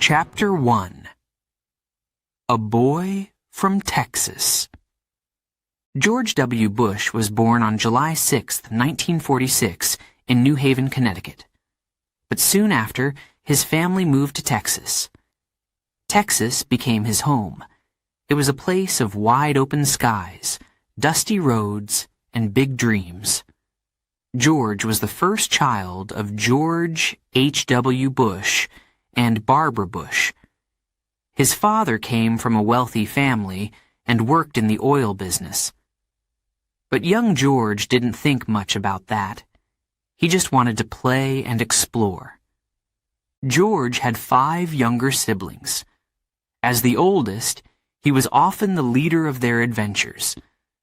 Chapter 1. A Boy from Texas. George W. Bush was born on July 6, 1946, in New Haven, Connecticut. But soon after, his family moved to Texas. Texas became his home. It was a place of wide-open skies, dusty roads, and big dreams. George was the first child of George H.W. Bush and Barbara Bush. His father came from a wealthy family and worked in the oil business. But young George didn't think much about that. He just wanted to play and explore. George had 5 younger siblings. As the oldest, he was often the leader of their adventures.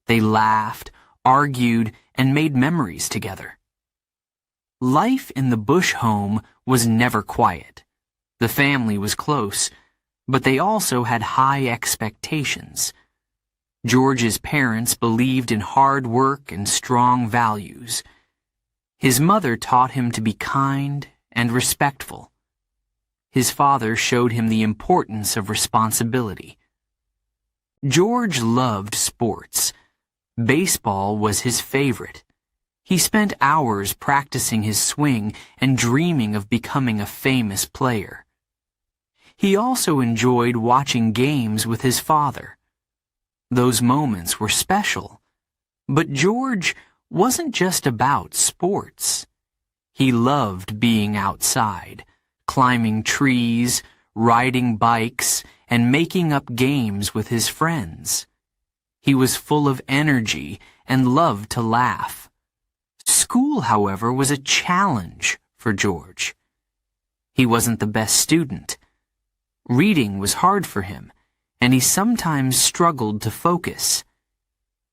They laughed, argued, and made memories together. Life in the Bush home was never quiet. The family was close, but they also had high expectations. George's parents believed in hard work and strong values. His mother taught him to be kind and respectful. His father showed him the importance of responsibility. George loved sports. Baseball was his favorite. He spent hours practicing his swing and dreaming of becoming a famous player. He also enjoyed watching games with his father. Those moments were special. But George wasn't just about sports. He loved being outside, climbing trees, riding bikes, and making up games with his friends. He was full of energy and loved to laugh. School, however, was a challenge for George. He wasn't the best student. Reading was hard for him, and he sometimes struggled to focus.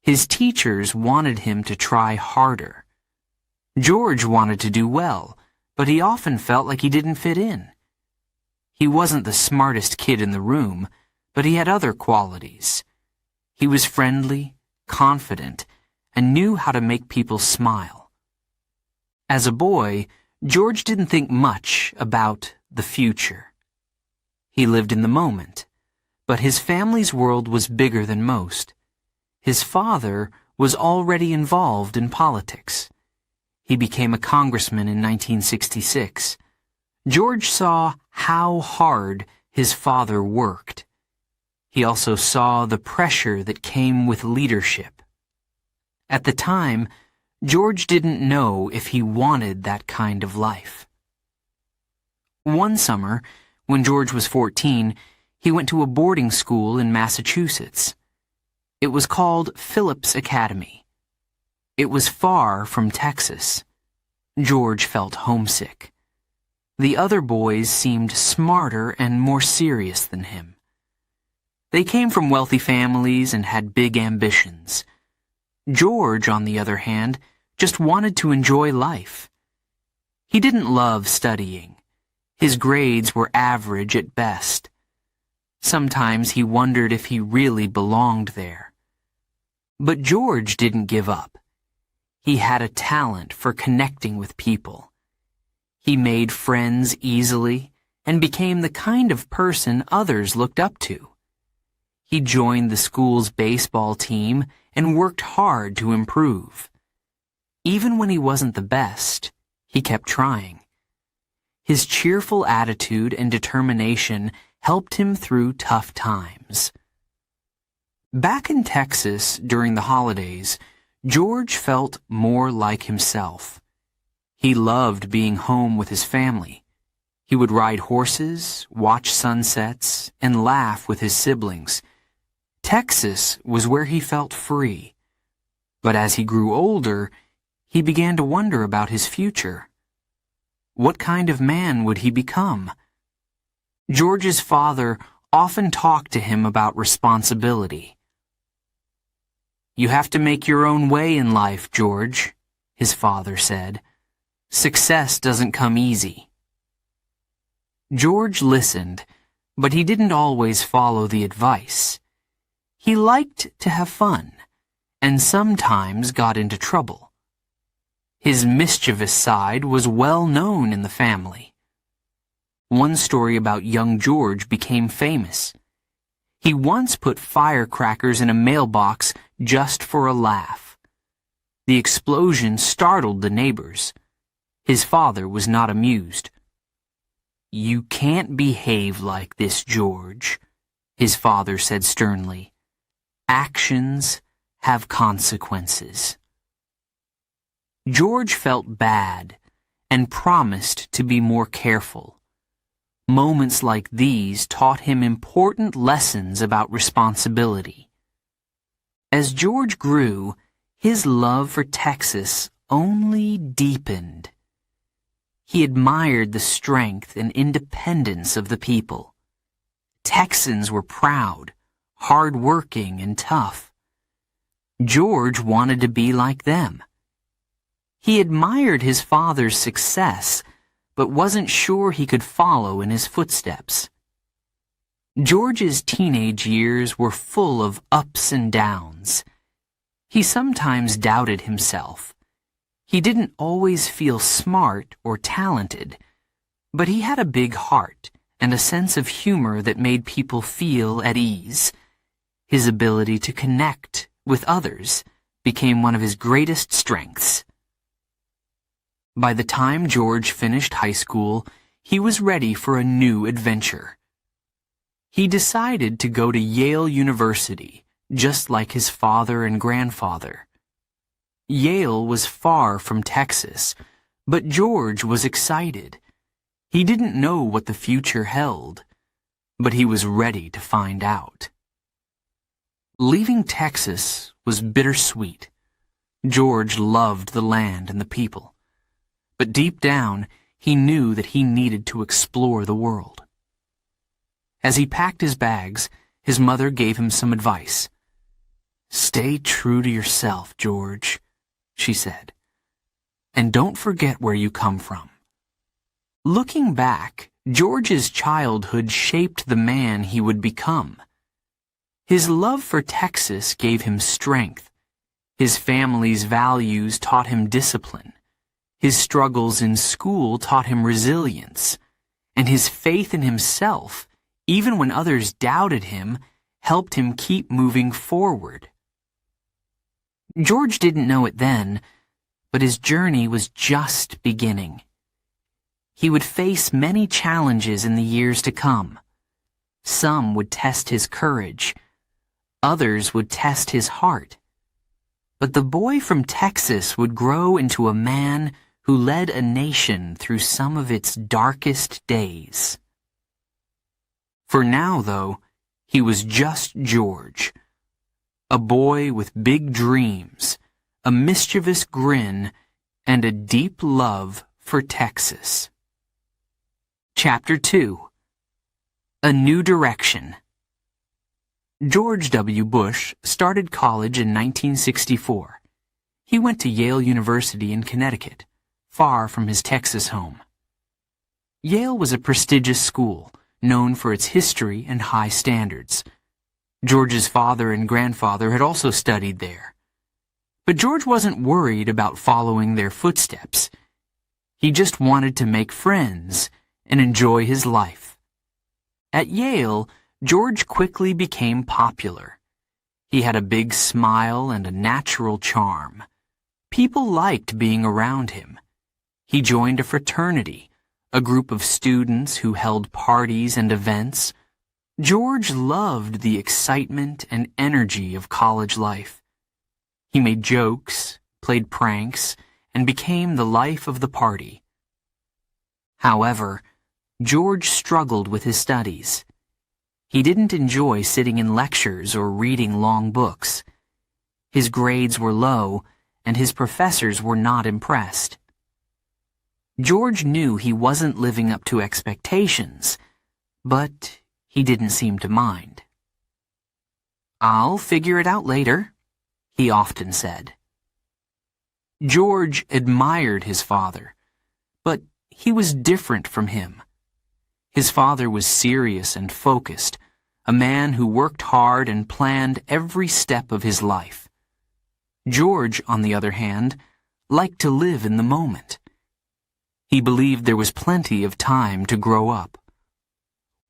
His teachers wanted him to try harder. George wanted to do well, but he often felt like he didn't fit in. He wasn't the smartest kid in the room, but he had other qualities. He was friendly, confident, and knew how to make people smile. As a boy, George didn't think much about the future. He lived in the moment, but his family's world was bigger than most. His father was already involved in politics. He became a congressman in 1966. George saw how hard his father worked. He also saw the pressure that came with leadership. At the time, George didn't know if he wanted that kind of life. One summer, when George was 14, he went to a boarding school in Massachusetts. It was called Phillips Academy. It was far from Texas. George felt homesick. The other boys seemed smarter and more serious than him. They came from wealthy families and had big ambitions. George, on the other hand, just wanted to enjoy life. He didn't love studying. His grades were average at best. Sometimes he wondered if he really belonged there. But George didn't give up. He had a talent for connecting with people. He made friends easily and became the kind of person others looked up to. He joined the school's baseball team and worked hard to improve. Even when he wasn't the best, he kept trying. His cheerful attitude and determination helped him through tough times. Back in Texas during the holidays, George felt more like himself. He loved being home with his family. He would ride horses, watch sunsets, and laugh with his siblings. Texas was where he felt free. But as he grew older, he began to wonder about his future. What kind of man would he become? George's father often talked to him about responsibility. "You have to make your own way in life, George," his father said. "Success doesn't come easy." George listened, but he didn't always follow the advice. He liked to have fun, and sometimes got into trouble. His mischievous side was well known in the family. One story about young George became famous. He once put firecrackers in a mailbox just for a laugh. The explosion startled the neighbors. His father was not amused. "You can't behave like this, George," his father said sternly. "Actions have consequences." George felt bad and promised to be more careful. Moments like these taught him important lessons about responsibility. As George grew, his love for Texas only deepened. He admired the strength and independence of the people. Texans were proud, hard-working, and tough. George wanted to be like them. He admired his father's success, but wasn't sure he could follow in his footsteps. George's teenage years were full of ups and downs. He sometimes doubted himself. He didn't always feel smart or talented, but he had a big heart and a sense of humor that made people feel at ease. His ability to connect with others became one of his greatest strengths. By the time George finished high school, he was ready for a new adventure. He decided to go to Yale University, just like his father and grandfather. Yale was far from Texas, but George was excited. He didn't know what the future held, but he was ready to find out. Leaving Texas was bittersweet. George loved the land and the people, but deep down he knew that he needed to explore the world. As he packed his bags, his mother gave him some advice. "Stay true to yourself, George," she said, "and don't forget where you come from." Looking back, George's childhood shaped the man he would become. His love for Texas gave him strength. His family's values taught him discipline. His struggles in school taught him resilience. And his faith in himself, even when others doubted him, helped him keep moving forward. George didn't know it then, but his journey was just beginning. He would face many challenges in the years to come. Some would test his courage. Others would test his heart. But the boy from Texas would grow into a man who led a nation through some of its darkest days. For now, though, he was just George. A boy with big dreams, a mischievous grin, and a deep love for Texas. Chapter 2. A New Direction. George W. Bush started college in 1964. He went to Yale University in Connecticut, far from his Texas home. Yale was a prestigious school, known for its history and high standards. George's father and grandfather had also studied there. But George wasn't worried about following their footsteps. He just wanted to make friends and enjoy his life. At Yale, George quickly became popular. He had a big smile and a natural charm. People liked being around him. He joined a fraternity, a group of students who held parties and events. George loved the excitement and energy of college life. He made jokes, played pranks, and became the life of the party. However, George struggled with his studies. He didn't enjoy sitting in lectures or reading long books. His grades were low, and his professors were not impressed. George knew he wasn't living up to expectations, but he didn't seem to mind. "I'll figure it out later," he often said. George admired his father, but he was different from him. His father was serious and focused, a man who worked hard and planned every step of his life. George, on the other hand, liked to live in the moment. He believed there was plenty of time to grow up.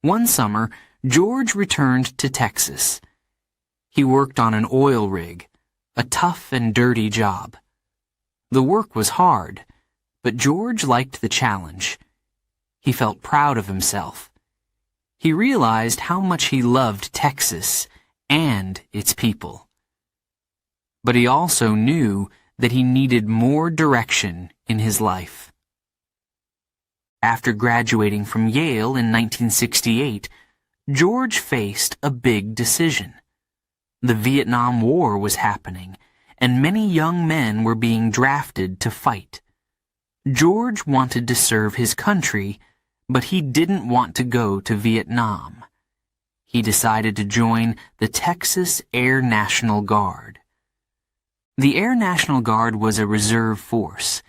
One summer, George returned to Texas. He worked on an oil rig, a tough and dirty job. The work was hard, but George liked the challenge. He felt proud of himself. He realized how much he loved Texas and its people. But he also knew that he needed more direction in his life. After graduating from Yale in 1968, George faced a big decision. The Vietnam War was happening, and many young men were being drafted to fight. George wanted to serve his country, but he didn't want to go to Vietnam. He decided to join the Texas Air National Guard. The Air National Guard was a reserve force.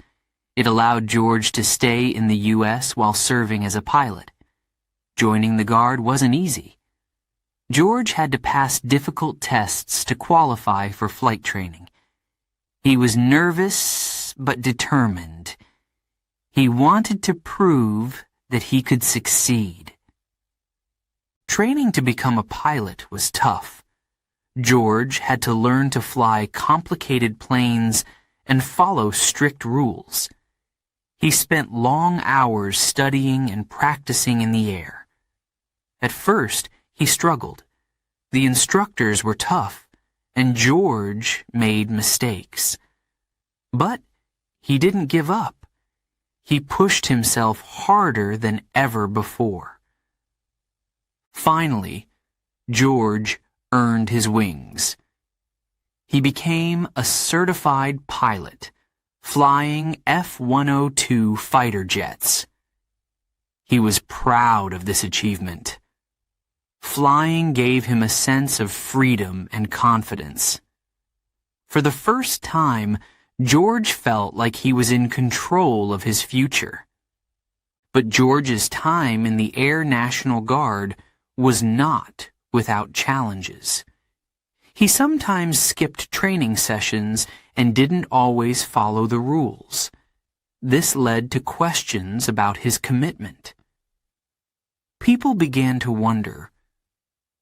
It allowed George to stay in the U.S. while serving as a pilot. Joining the Guard wasn't easy. George had to pass difficult tests to qualify for flight training. He was nervous but determined. He wanted to prove that he could succeed. Training to become a pilot was tough. George had to learn to fly complicated planes and follow strict rules. He spent long hours studying and practicing in the air. At first, he struggled. The instructors were tough, and George made mistakes. But he didn't give up. He pushed himself harder than ever before. Finally, George earned his wings. He became a certified pilot, flying F-102 fighter jets. He was proud of this achievement. Flying gave him a sense of freedom and confidence. For the first time, George felt like he was in control of his future. But George's time in the Air National Guard was not without challenges. He sometimes skipped training sessions and didn't always follow the rules. This led to questions about his commitment. People began to wonder,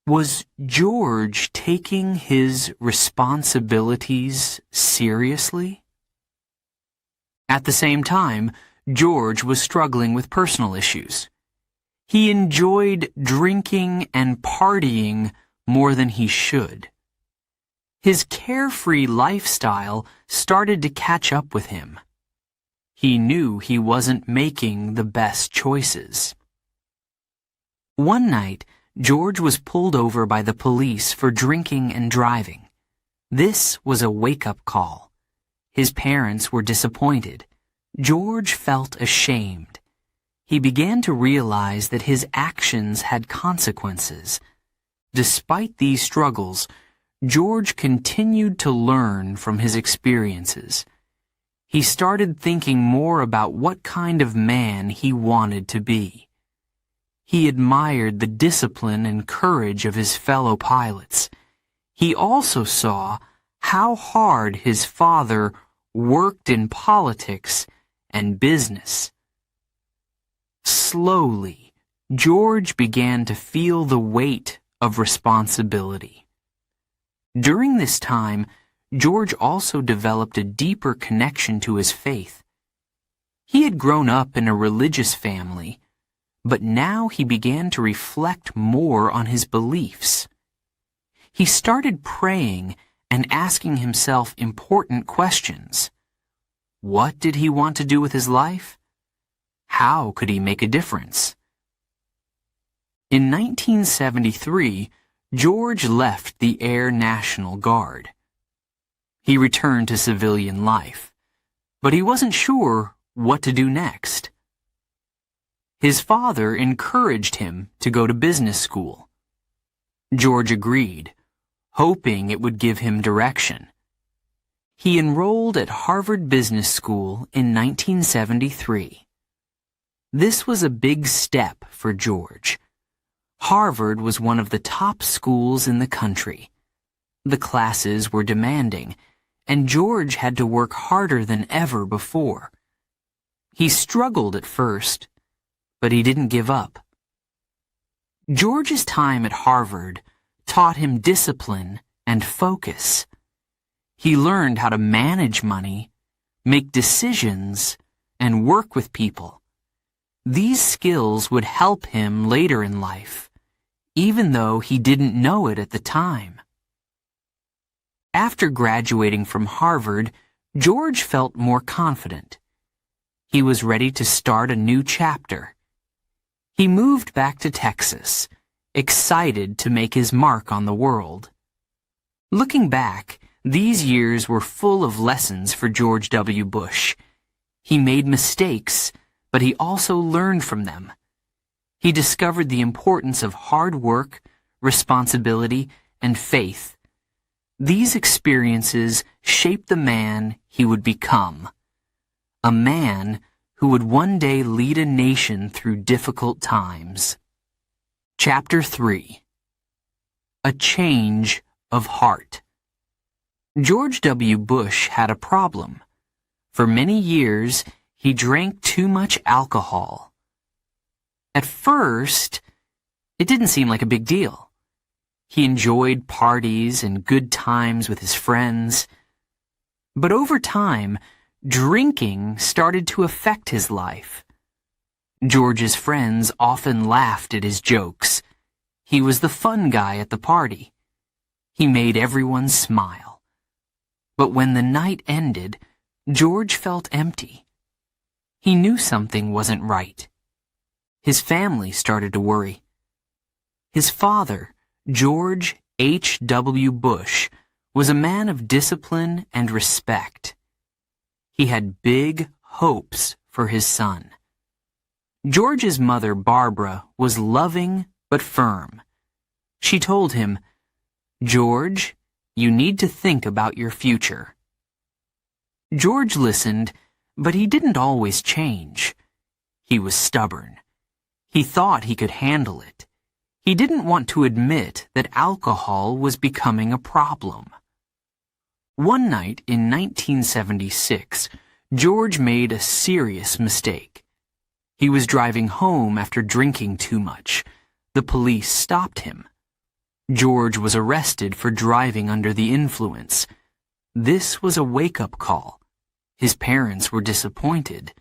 was George taking his responsibilities seriously? At the same time, George was struggling with personal issues. He enjoyed drinking and partying more than he should. His carefree lifestyle started to catch up with him. He knew he wasn't making the best choices. One night, George was pulled over by the police for drinking and driving. This was a wake-up call. His parents were disappointed. George felt ashamed. He began to realize that his actions had consequences. Despite these struggles, George continued to learn from his experiences. He started thinking more about what kind of man he wanted to be. He admired the discipline and courage of his fellow pilots. He also saw how hard his father worked in politics and business. Slowly, George began to feel the weight of responsibility. During this time, George also developed a deeper connection to his faith. He had grown up in a religious family, but now he began to reflect more on his beliefs. He started praying and asking himself important questions. What did he want to do with his life? How could he make a difference? In 1973, George left the Air National Guard. He returned to civilian life, but he wasn't sure what to do next. His father encouraged him to go to business school. George agreed, hoping it would give him direction. He enrolled at Harvard Business School in 1973. This was a big step for George. Harvard was one of the top schools in the country. The classes were demanding, and George had to work harder than ever before. He struggled at first, but he didn't give up. George's time at Harvard taught him discipline and focus. He learned how to manage money, make decisions, and work with people. These skills would help him later in life, even though he didn't know it at the time. After graduating from Harvard, George felt more confident. He was ready to start a new chapter. He moved back to Texas, excited to make his mark on the world. Looking back, these years were full of lessons for George W. Bush. He made mistakes, but he also learned from them. He discovered the importance of hard work, responsibility, and faith. These experiences shaped the man he would become. A man who would one day lead a nation through difficult times. Chapter 3. A Change of Heart. George W. Bush had a problem. For many years, he drank too much alcohol. At first, it didn't seem like a big deal. He enjoyed parties and good times with his friends. But over time, drinking started to affect his life. George's friends often laughed at his jokes. He was the fun guy at the party. He made everyone smile. But when the night ended, George felt empty. He knew something wasn't right. His family started to worry. His father, George H.W. Bush, was a man of discipline and respect. He had big hopes for his son. George's mother, Barbara, was loving but firm. She told him, "George, you need to think about your future." George listened, but he didn't always change. He was stubborn. He thought he could handle it. He didn't want to admit that alcohol was becoming a problem. One night in 1976, George made a serious mistake. He was driving home after drinking too much. The police stopped him. George was arrested for driving under the influence. This was a wake-up call. His parents were disappointed.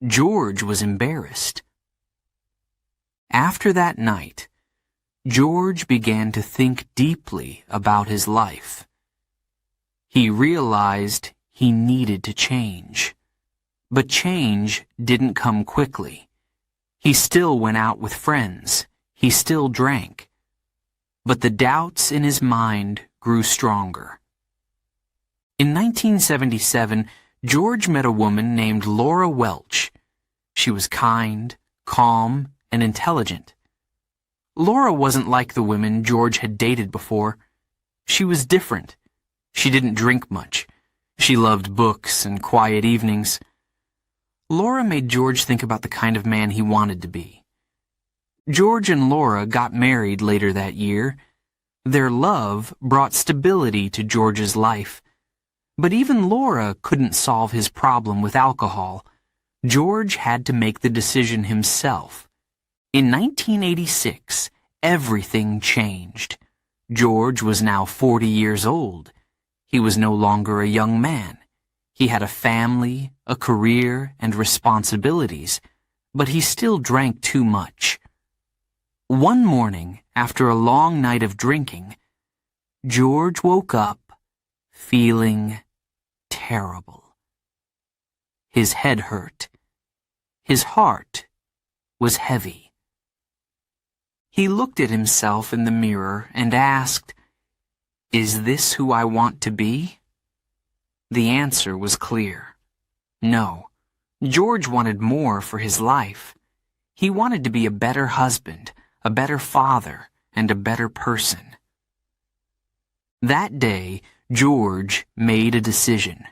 George was embarrassed. After that night, George began to think deeply about his life. He realized he needed to change. But change didn't come quickly. He still went out with friends. He still drank. But the doubts in his mind grew stronger. In 1977, George met a woman named Laura Welch. She was kind, calm, and intelligent. Laura wasn't like the women George had dated before. She was different. She didn't drink much. She loved books and quiet evenings. Laura made George think about the kind of man he wanted to be. George and Laura got married later that year. Their love brought stability to George's life. But even Laura couldn't solve his problem with alcohol. George had to make the decision himself. In 1986, everything changed. George was now 40 years old. He was no longer a young man. He had a family, a career, and responsibilities, but he still drank too much. One morning, after a long night of drinking, George woke up feeling terrible. His head hurt. His heart was heavy. He looked at himself in the mirror and asked, "Is this who I want to be?" The answer was clear. No. George wanted more for his life. He wanted to be a better husband, a better father, and a better person. That day, George made a decision.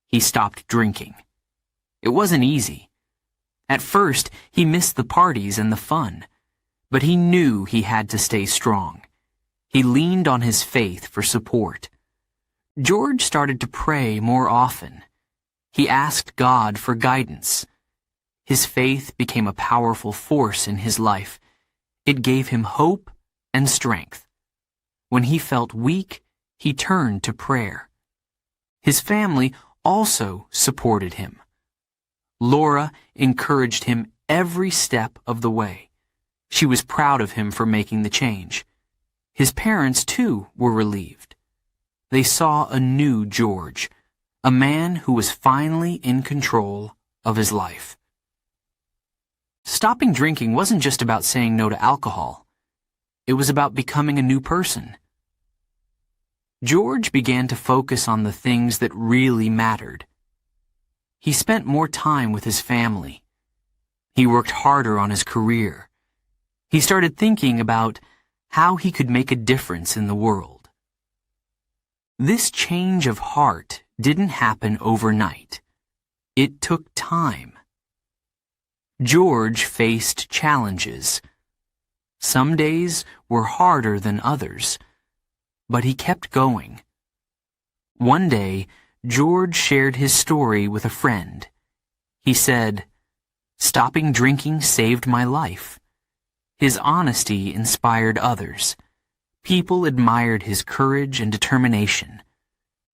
He stopped drinking. It wasn't easy. At first, he missed the parties and the fun, but he knew he had to stay strong. He leaned on his faith for support. George started to pray more often. He asked God for guidance. His faith became a powerful force in his life. It gave him hope and strength. When he felt weak, he turned to prayer. His family also supported him. Laura encouraged him every step of the way. She was proud of him for making the change. His parents, too, were relieved. They saw a new George, a man who was finally in control of his life. Stopping drinking wasn't just about saying no to alcohol. It was about becoming a new person. George began to focus on the things that really mattered. He spent more time with his family. He worked harder on his career. He started thinking about how he could make a difference in the world. This change of heart didn't happen overnight. It took time. George faced challenges. Some days were harder than others, but he kept going. One day, George shared his story with a friend. He said, "Stopping drinking saved my life." His honesty inspired others. People admired his courage and determination.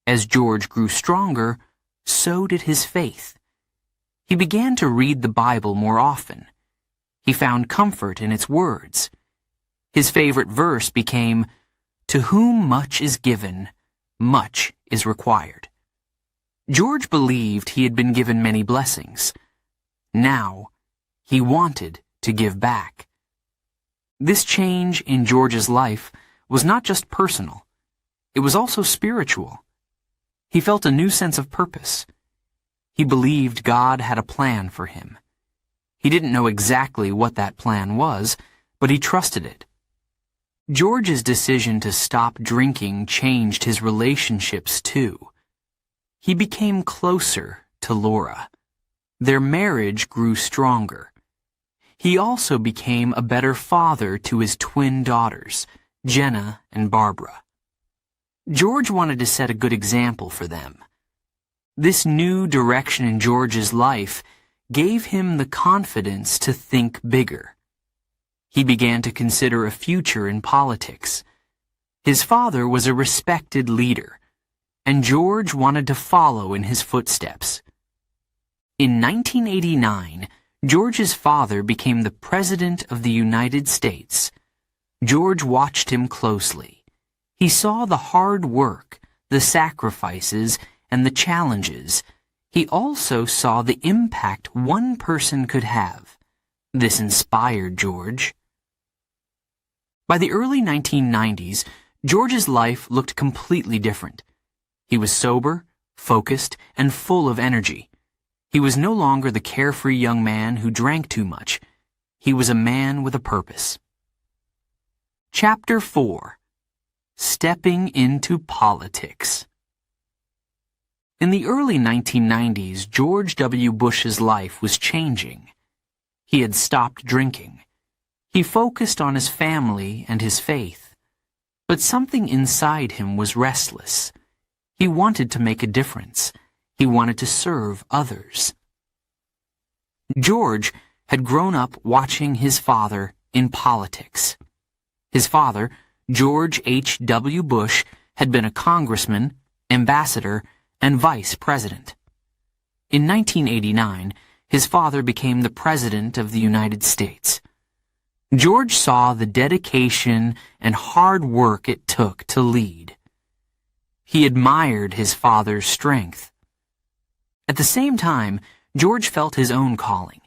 As George grew stronger, so did his faith. He began to read the Bible more often. He found comfort in its words. His favorite verse became, "To whom much is given, much is required." George believed he had been given many blessings. Now, he wanted to give back. This change in George's life was not just personal. It was also spiritual. He felt a new sense of purpose. He believed God had a plan for him. He didn't know exactly what that plan was, but he trusted it. George's decision to stop drinking changed his relationships too. He became closer to Laura. Their marriage grew stronger. He also became a better father to his twin daughters, Jenna and Barbara. George wanted to set a good example for them. This new direction in George's life gave him the confidence to think bigger. He began to consider a future in politics. His father was a respected leader, and George wanted to follow in his footsteps. In 1989, George's father became the President of the United States. George watched him closely. He saw the hard work, the sacrifices, and the challenges. He also saw the impact one person could have. This inspired George. By the early 1990s, George's life looked completely different. He was sober, focused, and full of energy. He was no longer the carefree young man who drank too much. He was a man with a purpose. Chapter 4. Stepping into Politics. In the early 1990s, George W. Bush's life was changing. He had stopped drinking. He focused on his family and his faith. But something inside him was restless. He wanted to make a difference. He wanted to serve others. George had grown up watching his father in politics. His father, George H.W. Bush, had been a congressman, ambassador, and vice president. In 1989, his father became the President of the United States. George saw the dedication and hard work it took to lead. He admired his father's strength. At the same time, George felt his own calling.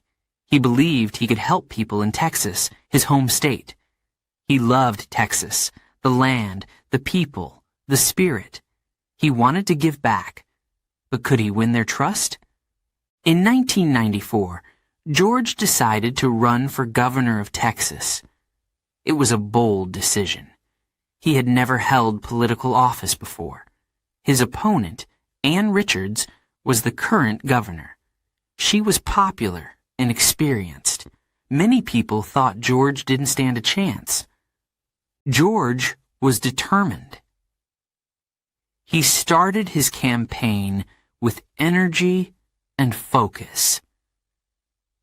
He believed he could help people in Texas, his home state. He loved Texas, the land, the people, the spirit. He wanted to give back. But could he win their trust? In 1994, George decided to run for governor of Texas. It was a bold decision. He had never held political office before. His opponent, Ann Richards, was the current governor. She was popular and experienced. Many people thought George didn't stand a chance. George was determined. He started his campaign with energy and focus.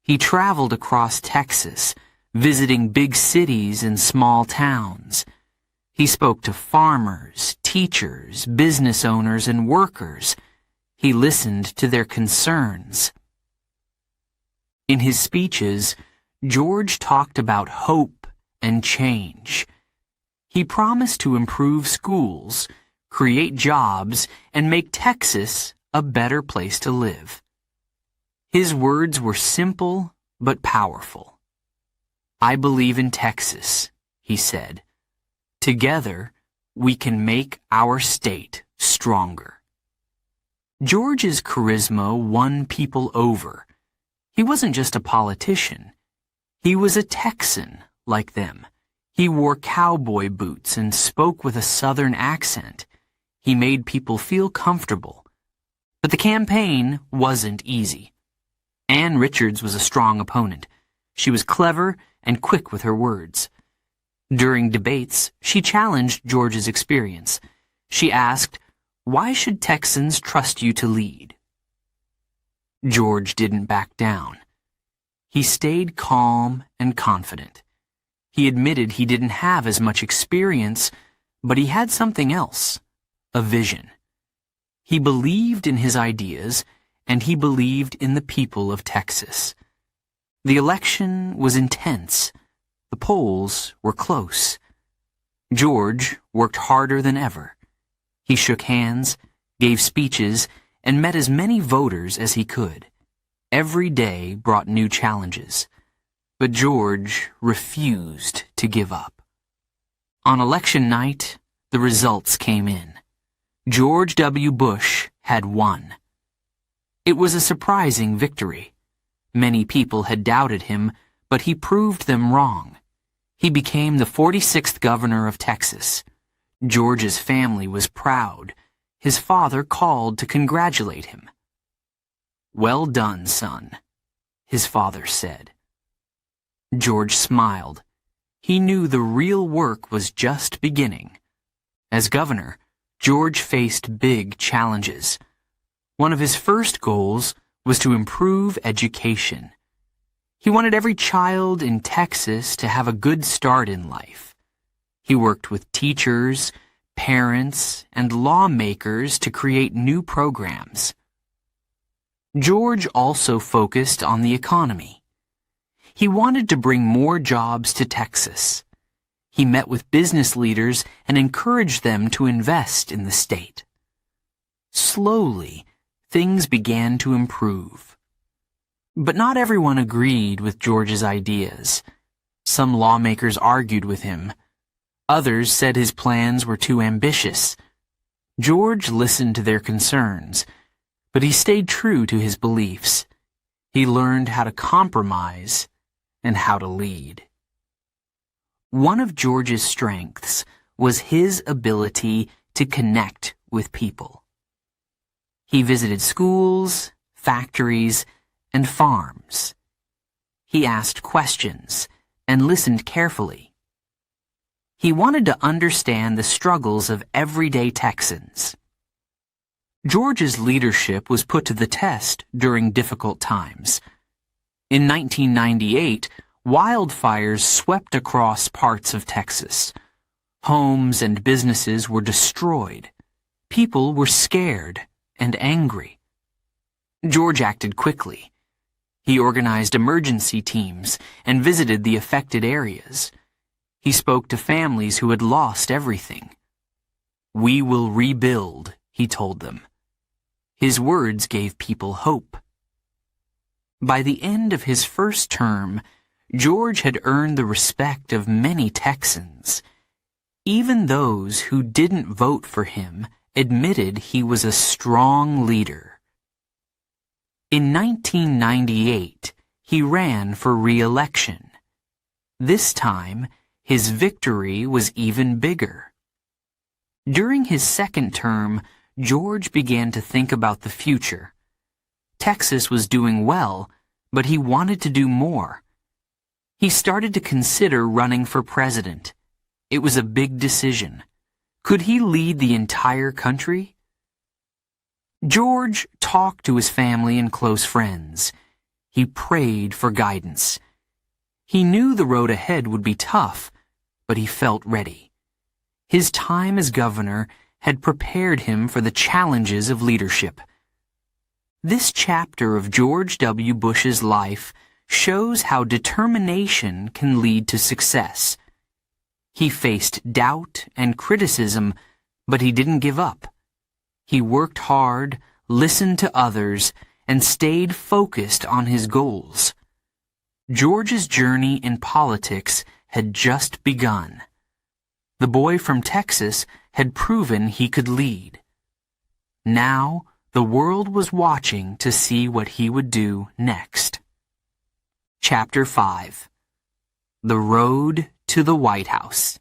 He traveled across Texas, visiting big cities and small towns. He spoke to farmers, teachers, business owners, and workers. He listened to their concerns. In his speeches, George talked about hope and change. He promised to improve schools, create jobs, and make Texas a better place to live. His words were simple but powerful. "I believe in Texas," he said. "Together, we can make our state stronger." George's charisma won people over. He wasn't just a politician. He was a Texan like them. He wore cowboy boots and spoke with a Southern accent. He made people feel comfortable. But the campaign wasn't easy. Ann Richards was a strong opponent. She was clever and quick with her words. During debates, she challenged George's experience. She asked, "Why should Texans trust you to lead?" George didn't back down. He stayed calm and confident. He admitted he didn't have as much experience, but he had something else, a vision. He believed in his ideas, and he believed in the people of Texas. The election was intense. The polls were close. George worked harder than ever. He shook hands, gave speeches, and met as many voters as he could. Every day brought new challenges. But George refused to give up. On election night, the results came in. George W. Bush had won. It was a surprising victory. Many people had doubted him, but he proved them wrong. He became the 46th governor of Texas. George's family was proud. His father called to congratulate him. "Well done, son," his father said. George smiled. He knew the real work was just beginning. As governor, George faced big challenges. One of his first goals was to improve education. He wanted every child in Texas to have a good start in life. He worked with teachers, parents, and lawmakers to create new programs. George also focused on the economy. He wanted to bring more jobs to Texas. He met with business leaders and encouraged them to invest in the state. Slowly, things began to improve. But not everyone agreed with George's ideas. Some lawmakers argued with him. Others said his plans were too ambitious. George listened to their concerns, but he stayed true to his beliefs. He learned how to compromise and how to lead. One of George's strengths was his ability to connect with people. He visited schools, factories, and farms. He asked questions and listened carefully. He wanted to understand the struggles of everyday Texans. George's leadership was put to the test during difficult times. In 1998, wildfires swept across parts of Texas. Homes and businesses were destroyed. People were scared and angry. George acted quickly. He organized emergency teams and visited the affected areas. He spoke to families who had lost everything. "We will rebuild," he told them. His words gave people hope. By the end of his first term, George had earned the respect of many Texans. Even those who didn't vote for him admitted he was a strong leader. In 1998, he ran for re-election. This time, his victory was even bigger. During his second term, George began to think about the future. Texas was doing well, but he wanted to do more. He started to consider running for president. It was a big decision. Could he lead the entire country? George talked to his family and close friends. He prayed for guidance. He knew the road ahead would be tough, but he felt ready. His time as governor had prepared him for the challenges of leadership. This chapter of George W. Bush's life shows how determination can lead to success. He faced doubt and criticism, but he didn't give up. He worked hard, listened to others, and stayed focused on his goals. George's journey in politics had just begun. The boy from Texas had proven he could lead. Now, the world was watching to see what he would do next. Chapter 5. The Road to the White House.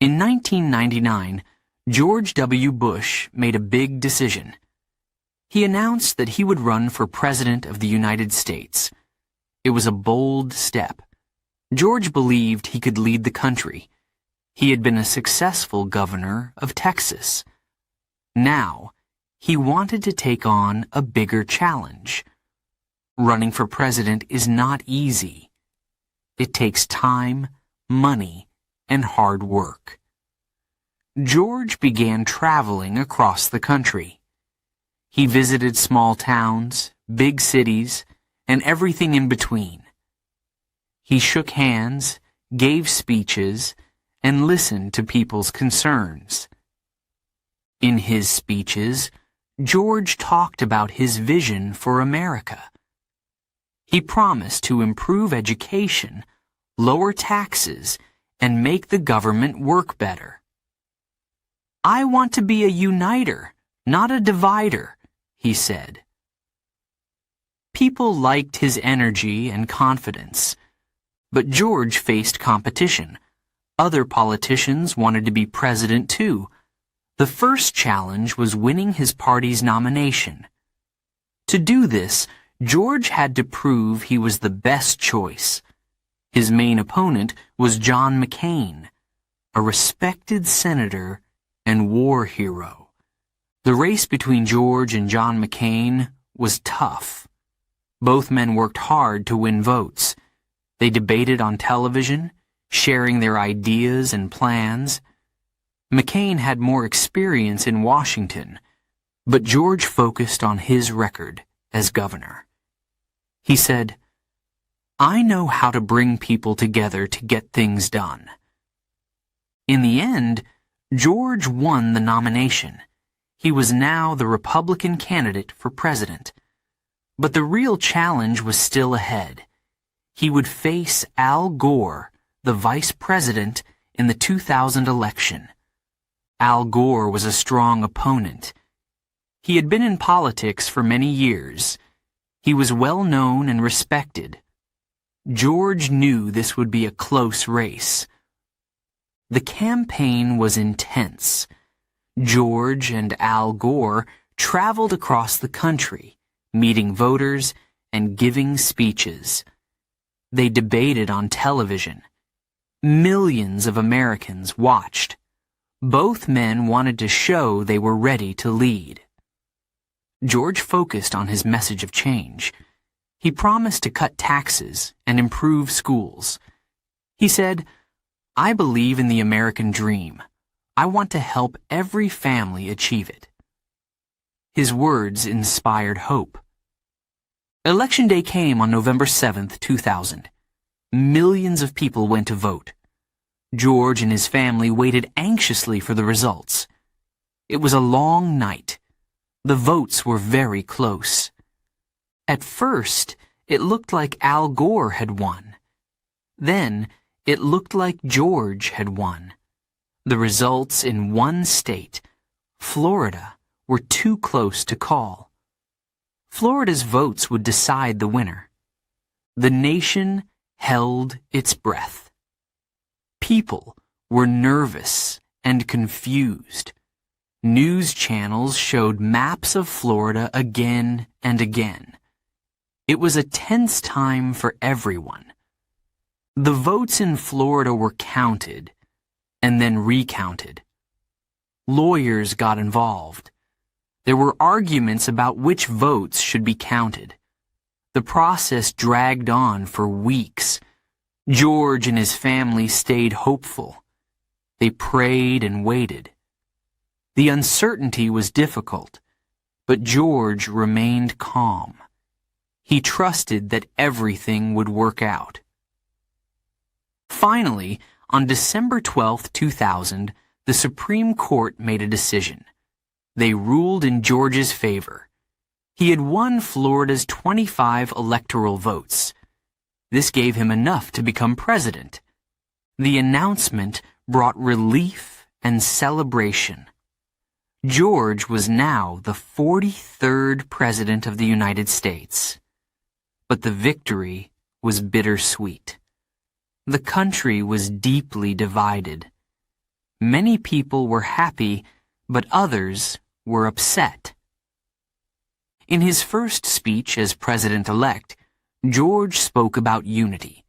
In 1999, George W. Bush made a big decision. He announced that he would run for President of the United States. It was a bold step. George believed he could lead the country. He had been a successful governor of Texas. Now, he wanted to take on a bigger challenge. Running for president is not easy. It takes time, money, and hard work. George began traveling across the country. He visited small towns, big cities, and everything in between. He shook hands, gave speeches, and listened to people's concerns. In his speeches, George talked about his vision for America. He promised to improve education, lower taxes, and make the government work better. "I want to be a uniter, not a divider," he said. People liked his energy and confidence, but George faced competition. Other politicians wanted to be president too. The first challenge was winning his party's nomination. To do this, George had to prove he was the best choice. His main opponent was John McCain, a respected senator and war hero. The race between George and John McCain was tough. Both men worked hard to win votes. They debated on television, sharing their ideas and plans. McCain had more experience in Washington, but George focused on his record as governor. He said, "I know how to bring people together to get things done." In the end, George won the nomination. He was now the Republican candidate for president. But the real challenge was still ahead. He would face Al Gore, the vice president, in the 2000 election. Al Gore was a strong opponent. He had been in politics for many years. He was well known and respected. George knew this would be a close race. The campaign was intense. George and Al Gore traveled across the country, meeting voters and giving speeches. They debated on television. Millions of Americans watched. Both men wanted to show they were ready to lead. George focused on his message of change. He promised to cut taxes and improve schools. He said, "I believe in the American dream. I want to help every family achieve it." His words inspired hope. Election day came on November 7th, 2000. Millions of people went to vote. George and his family waited anxiously for the results. It was a long night. The votes were very close. At first, it looked like Al Gore had won. Then, it looked like George had won. The results in one state, Florida, were too close to call. Florida's votes would decide the winner. The nation held its breath. People were nervous and confused. News channels showed maps of Florida again and again. It was a tense time for everyone. The votes in Florida were counted and then recounted. Lawyers got involved. There were arguments about which votes should be counted. The process dragged on for weeks. George and his family stayed hopeful. They prayed and waited. The uncertainty was difficult, but George remained calm. He trusted that everything would work out. Finally, on December 12, 2000, the Supreme Court made a decision. They ruled in George's favor. He had won Florida's 25 electoral votes. This gave him enough to become president. The announcement brought relief and celebration. George was now the 43rd President of the United States. But the victory was bittersweet. The country was deeply divided. Many people were happy, but others were upset. In his first speech as president-elect, George spoke about unity.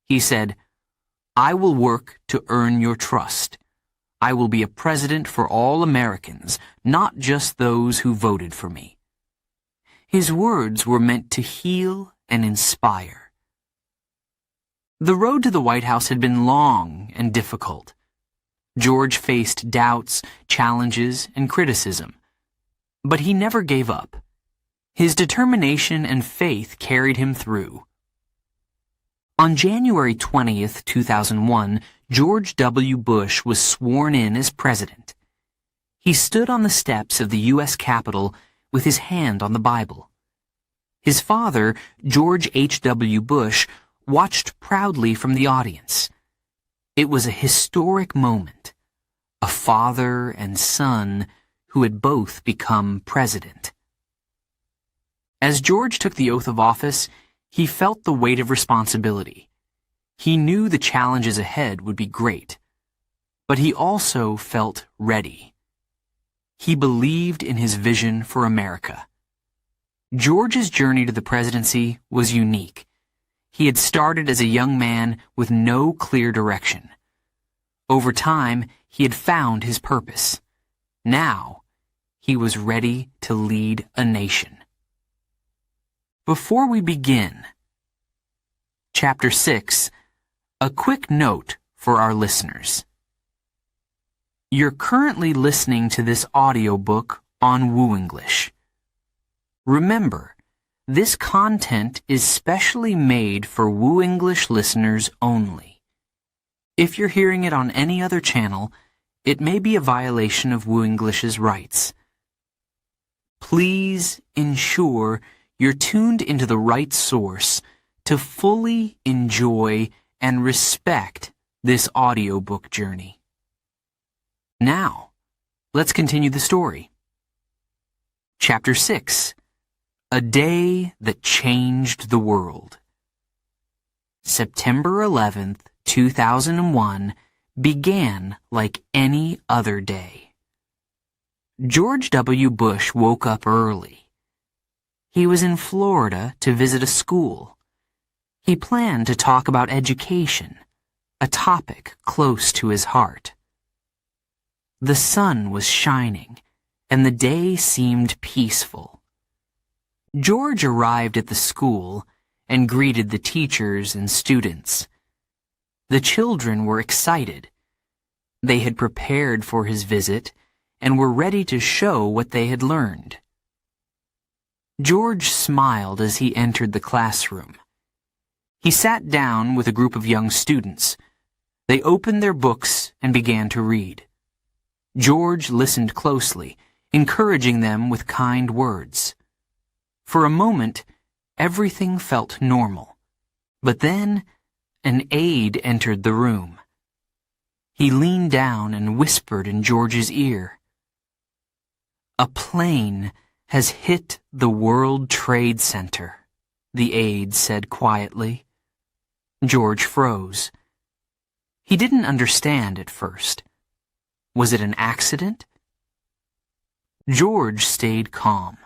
He said, "I will work to earn your trust. I will be a president for all Americans, not just those who voted for me." His words were meant to heal and inspire. The road to the White House had been long and difficult. George faced doubts, challenges, and criticism. But he never gave up. His determination and faith carried him through. On January 20th, 2001, George W. Bush was sworn in as president. He stood on the steps of the U.S. Capitol with his hand on the Bible. His father, George H.W. Bush, watched proudly from the audience. It was a historic moment. A father and son who had both become president. As George took the oath of office, he felt the weight of responsibility. He knew the challenges ahead would be great, but he also felt ready. He believed in his vision for America. George's journey to the presidency was unique. He had started as a young man with no clear direction. Over time, he had found his purpose. Now, he was ready to lead a nation. Before we begin, Chapter 6, a quick note for our listeners. You're currently listening to this audiobook on WooEnglish. Remember, this content is specially made for WooEnglish listeners only. If you're hearing it on any other channel, it may be a violation of WooEnglish's rights. Please ensure you're tuned into the right source to fully enjoy and respect this audiobook journey. Now, let's continue the story. Chapter 6, A Day That Changed the World. September 11th, 2001 began like any other day. George W. Bush woke up early. He was in Florida to visit a school. He planned to talk about education, a topic close to his heart. The sun was shining, and the day seemed peaceful. George arrived at the school and greeted the teachers and students. The children were excited. They had prepared for his visit and were ready to show what they had learned. George smiled as he entered the classroom. He sat down with a group of young students. They opened their books and began to read. George listened closely, encouraging them with kind words. For a moment, everything felt normal. But then, an aide entered the room. He leaned down and whispered in George's ear. "A plane has hit the World Trade Center," the aide said quietly. George froze. He didn't understand at first. Was it an accident? George stayed calm.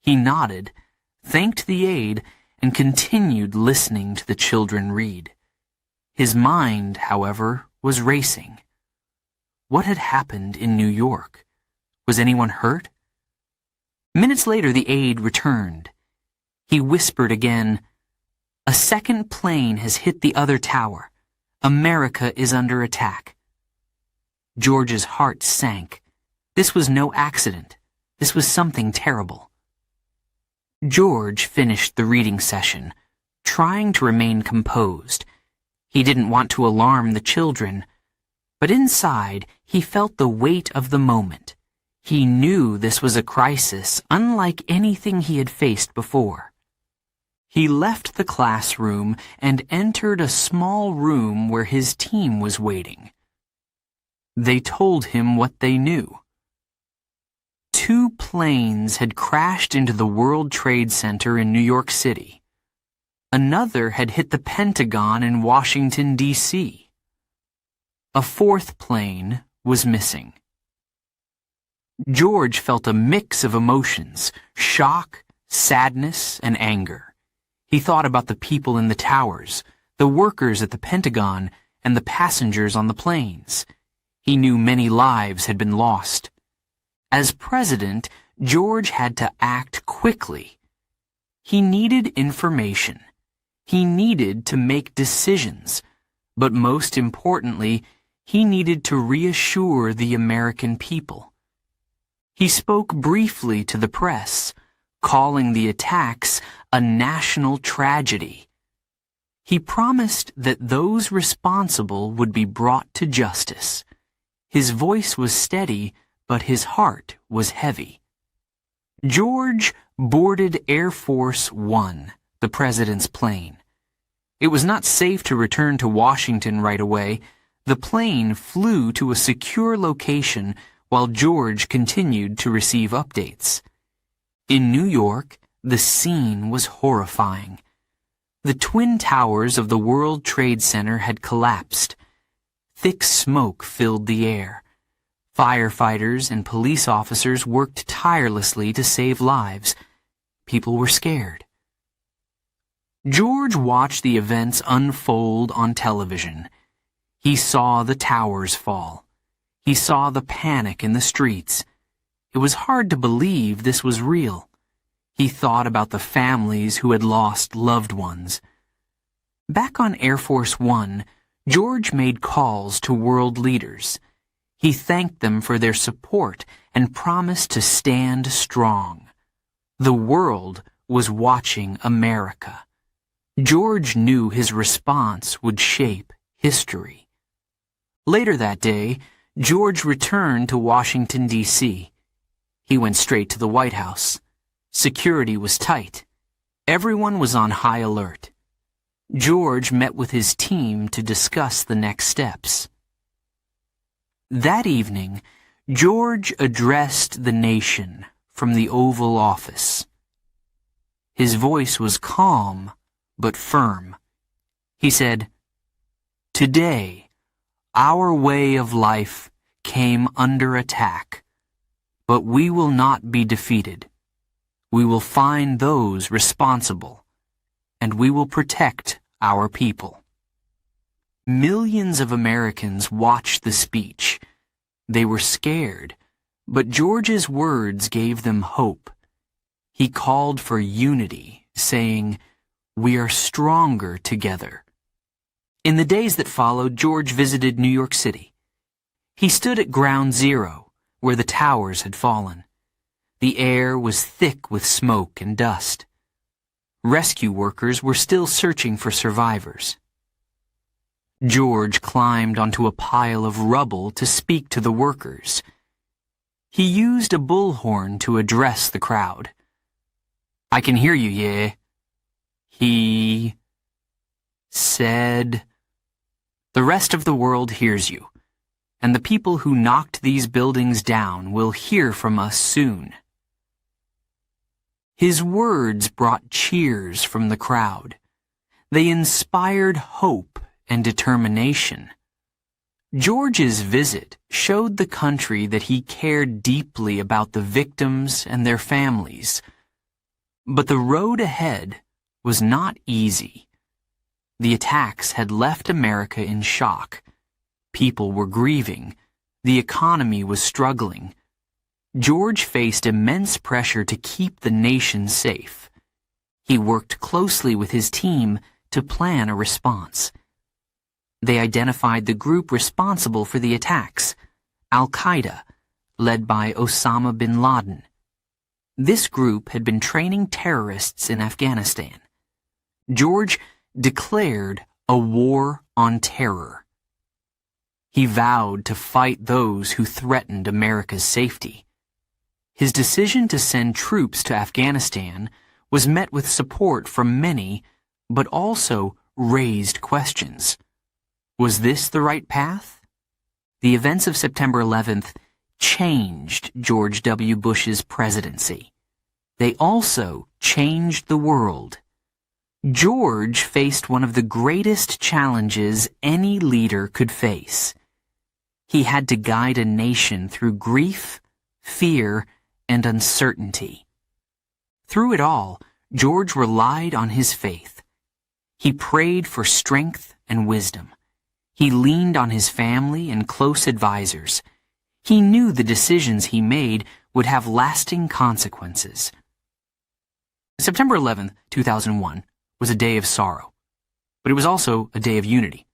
He nodded, thanked the aide, and continued listening to the children read. His mind, however, was racing. What had happened in New York? Was anyone hurt? Minutes later, the aide returned. He whispered again, "A second plane has hit the other tower. America is under attack." George's heart sank. This was no accident. This was something terrible. George finished the reading session, trying to remain composed. He didn't want to alarm the children, but inside he felt the weight of the moment. He knew this was a crisis unlike anything he had faced before. He left the classroom and entered a small room where his team was waiting. They told him what they knew. 2 planes had crashed into the World Trade Center in New York City. Another had hit the Pentagon in Washington, D.C. A 4th plane was missing. George felt a mix of emotions, shock, sadness, and anger. He thought about the people in the towers, the workers at the Pentagon, and the passengers on the planes. He knew many lives had been lost. As president, George had to act quickly. He needed information. He needed to make decisions. But most importantly, he needed to reassure the American people. He spoke briefly to the press, calling the attacks a national tragedy. He promised that those responsible would be brought to justice. His voice was steady, but his heart was heavy. George boarded Air Force One, the president's plane. It was not safe to return to Washington right away. The plane flew to a secure location while George continued to receive updates. In New York, the scene was horrifying. The twin towers of the World Trade Center had collapsed. Thick smoke filled the air. Firefighters and police officers worked tirelessly to save lives. People were scared. George watched the events unfold on television. He saw the towers fall. He saw the panic in the streets. It was hard to believe this was real. He thought about the families who had lost loved ones. Back on Air Force One, George made calls to world leaders. He thanked them for their support and promised to stand strong. The world was watching America. George knew his response would shape history. Later that day, George returned to Washington, D.C. He went straight to the White House. Security was tight. Everyone was on high alert. George met with his team to discuss the next steps. That evening, George addressed the nation from the Oval Office. His voice was calm but firm. He said, "Today, our way of life came under attack, but we will not be defeated. We will find those responsible, and we will protect our people." Millions of Americans watched the speech. They were scared, but George's words gave them hope. He called for unity, saying, "We are stronger together." In the days that followed, George visited New York City. He stood at Ground Zero, where the towers had fallen. The air was thick with smoke and dust. Rescue workers were still searching for survivors. George climbed onto a pile of rubble to speak to the workers. He used a bullhorn to address the crowd. "I can hear you, yeah," he said. "The rest of the world hears you, and the people who knocked these buildings down will hear from us soon." His words brought cheers from the crowd. They inspired hope and determination. George's visit showed the country that he cared deeply about the victims and their families. But the road ahead was not easy. The attacks had left America in shock. People were grieving. The economy was struggling. George faced immense pressure to keep the nation safe. He worked closely with his team to plan a response. They identified the group responsible for the attacks, Al-Qaeda, led by Osama bin Laden. This group had been training terrorists in Afghanistan. George declared a war on terror. He vowed to fight those who threatened America's safety. His decision to send troops to Afghanistan was met with support from many, but also raised questions. Was this the right path? The events of September 11th changed George W. Bush's presidency. They also changed the world. George faced one of the greatest challenges any leader could face. He had to guide a nation through grief, fear, and uncertainty. Through it all, George relied on his faith. He prayed for strength and wisdom. He leaned on his family and close advisors. He knew the decisions he made would have lasting consequences. September 11, 2001, was a day of sorrow, but it was also a day of unity.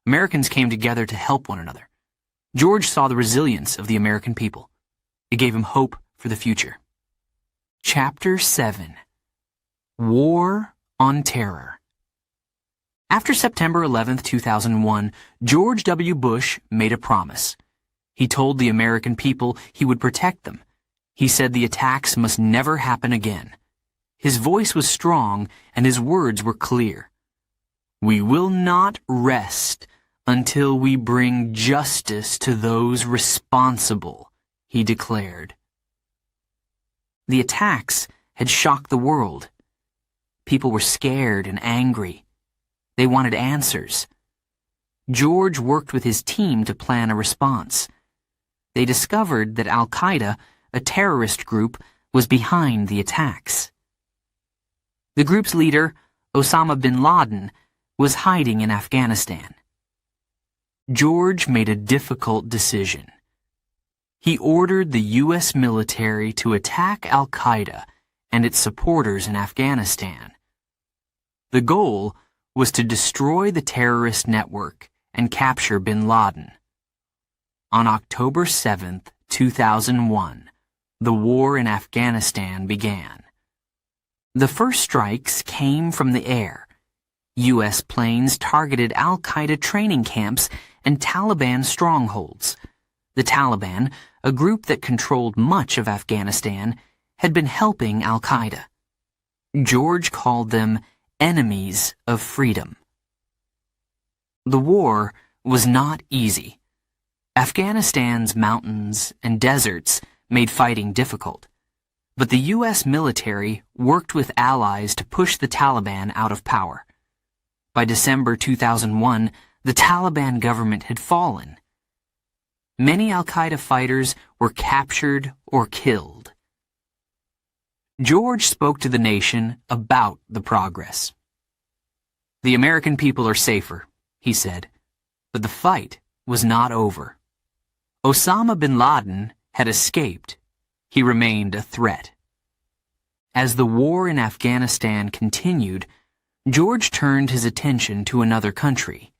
Americans came together to help one another. George saw the resilience of the American people. It gave him hope for the future. Chapter 7. War on Terror. After September 11, 2001, George W. Bush made a promise. He told the American people he would protect them. He said the attacks must never happen again. His voice was strong and his words were clear. "We will not rest until we bring justice to those responsible," he declared. The attacks had shocked the world. People were scared and angry. They wanted answers. George worked with his team to plan a response. They discovered that Al-Qaeda, a terrorist group, was behind the attacks. The group's leader, Osama bin Laden, was hiding in Afghanistan. George made a difficult decision. He ordered the U.S. military to attack Al-Qaeda and its supporters in Afghanistan. The goal was to destroy the terrorist network and capture bin Laden. On October 7, 2001, the war in Afghanistan began. The first strikes came from the air. U.S. planes targeted Al-Qaeda training camps and Taliban strongholds. The Taliban, a group that controlled much of Afghanistan, had been helping Al-Qaeda. George called them enemies of freedom. The war was not easy. Afghanistan's mountains and deserts made fighting difficult, but the U.S. military worked with allies to push the Taliban out of power. By December 2001, the Taliban government had fallen. Many Al-Qaeda fighters were captured or killed. George spoke to the nation about the progress. "The American people are safer," he said, but the fight was not over. Osama bin Laden had escaped. He remained a threat. As the war in Afghanistan continued, George turned his attention to another country,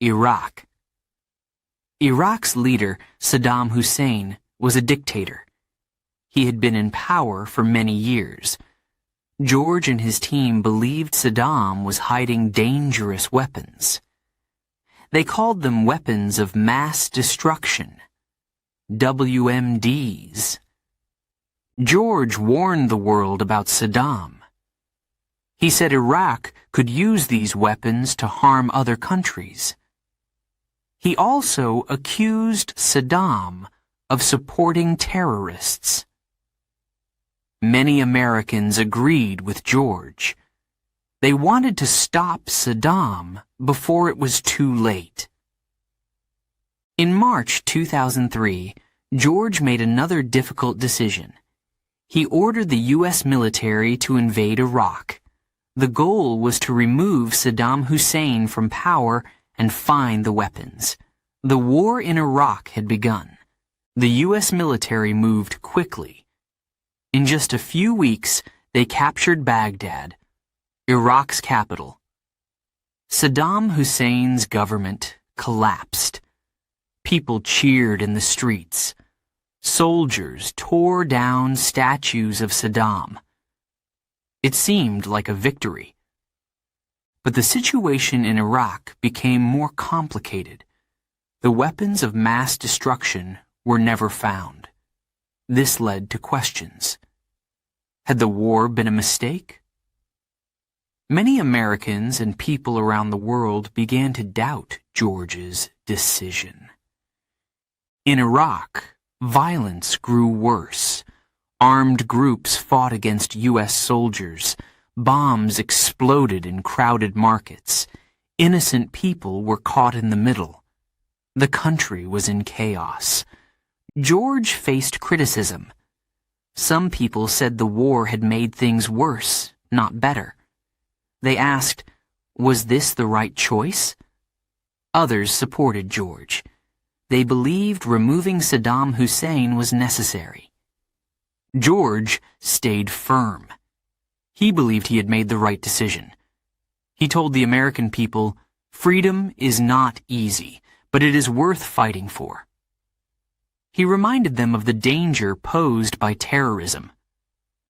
Iraq. Iraq's leader, Saddam Hussein, was a dictator. He had been in power for many years. George and his team believed Saddam was hiding dangerous weapons. They called them weapons of mass destruction, WMDs. George warned the world about Saddam. He said Iraq could use these weapons to harm other countries. He also accused Saddam of supporting terrorists. Many Americans agreed with George. They wanted to stop Saddam before it was too late. In March 2003, George made another difficult decision. He ordered the U.S. military to invade Iraq. The goal was to remove Saddam Hussein from power and find the weapons. The war in Iraq had begun. The U.S. military moved quickly. In just a few weeks, they captured Baghdad, Iraq's capital. Saddam Hussein's government collapsed. People cheered in the streets. Soldiers tore down statues of Saddam. It seemed like a victory. But the situation in Iraq became more complicated. The weapons of mass destruction were never found. This led to questions. Had the war been a mistake? Many Americans and people around the world began to doubt George's decision. In Iraq, violence grew worse. Armed groups fought against U.S. soldiers. Bombs exploded in crowded markets. Innocent people were caught in the middle. The country was in chaos. George faced criticism. Some people said the war had made things worse, not better. They asked, was this the right choice? Others supported George. They believed removing Saddam Hussein was necessary. George stayed firm. He believed he had made the right decision. He told the American people, freedom is not easy, but it is worth fighting for. He reminded them of the danger posed by terrorism.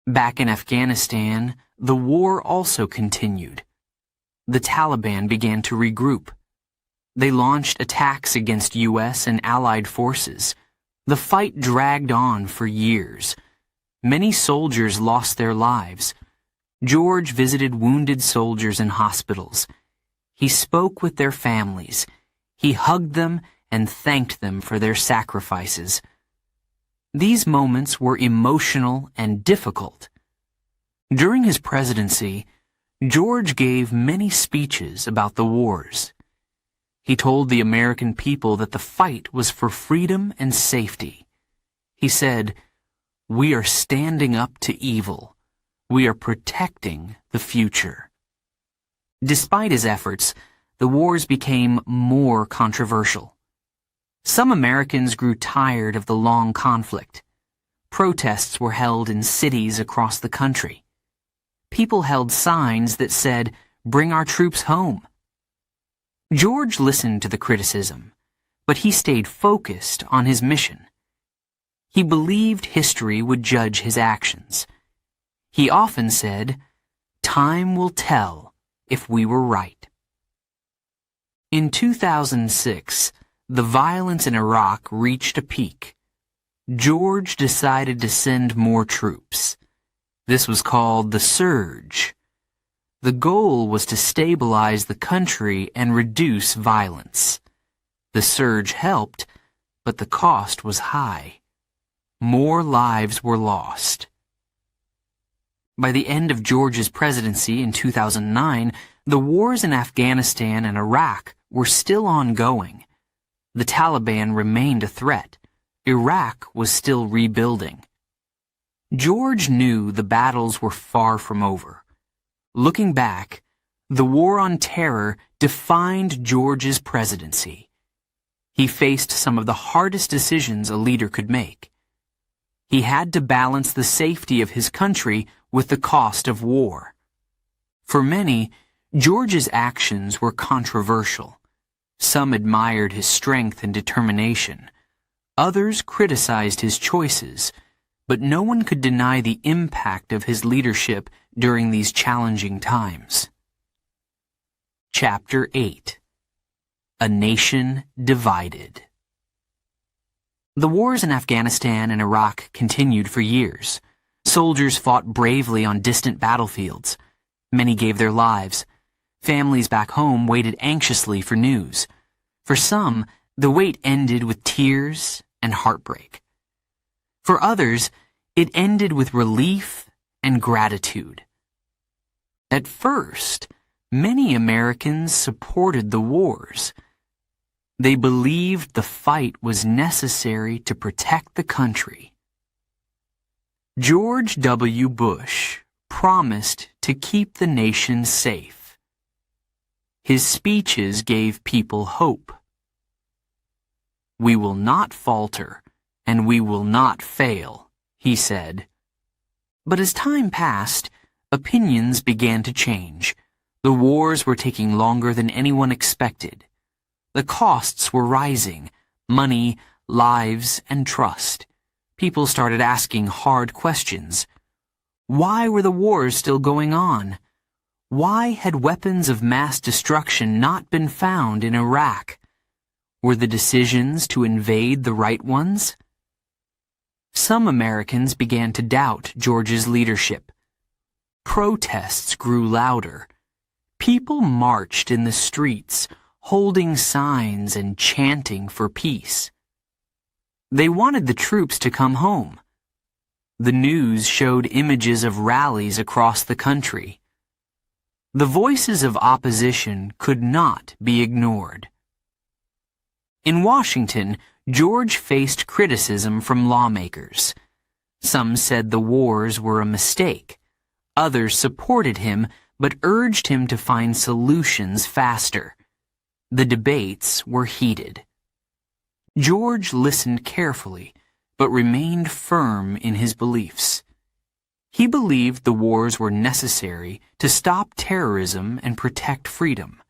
Back in Afghanistan, the war also continued. The Taliban began to regroup. They launched attacks against U.S. and allied forces. The fight dragged on for years. Many soldiers lost their lives. George visited wounded soldiers in hospitals. He spoke with their families. He hugged them and thanked them for their sacrifices. These moments were emotional and difficult. During his presidency, George gave many speeches about the wars. He told the American people that the fight was for freedom and safety. He said, "We are standing up to evil. We are protecting the future." Despite his efforts, the wars became more controversial. Some Americans grew tired of the long conflict. Protests were held in cities across the country. People held signs that said, "Bring our troops home." George listened to the criticism, but he stayed focused on his mission. He believed history would judge his actions. He often said, "Time will tell if we were right." In 2006, the violence in Iraq reached a peak. George decided to send more troops. This was called the Surge. The goal was to stabilize the country and reduce violence. The surge helped, but the cost was high. More lives were lost. By the end of George's presidency in 2009, the wars in Afghanistan and Iraq were still ongoing. The Taliban remained a threat. Iraq was still rebuilding. George knew the battles were far from over. Looking back, the war on terror defined George's presidency. He faced some of the hardest decisions a leader could make. He had to balance the safety of his country with the cost of war. For many, George's actions were controversial. Some admired his strength and determination. Others criticized his choices, but no one could deny the impact of his leadership during these challenging times. Chapter 8. A Nation Divided. The wars in Afghanistan and Iraq continued for years. Soldiers fought bravely on distant battlefields. Many gave their lives. Families back home waited anxiously for news. For some, the wait ended with tears and heartbreak. For others, it ended with relief and gratitude. At first, many Americans supported the wars. They believed the fight was necessary to protect the country. George W. Bush promised to keep the nation safe. His speeches gave people hope. "We will not falter, and we will not fail," he said. But as time passed, Opinions began to change. The wars were taking longer than anyone expected. The costs were rising: money, lives, and trust. People started asking hard questions. Why were the wars still going on? Why had weapons of mass destruction not been found in Iraq? Were the decisions to invade the right ones? Some Americans began to doubt George's leadership. Protests grew louder. People marched in the streets, holding signs and chanting for peace. They wanted the troops to come home. The news showed images of rallies across the country. The voices of opposition could not be ignored. In Washington, George faced criticism from lawmakers. Some said the wars were a mistake. Others supported him but urged him to find solutions faster. The debates were heated. George listened carefully but remained firm in his beliefs. He believed the wars were necessary to stop terrorism and protect freedom.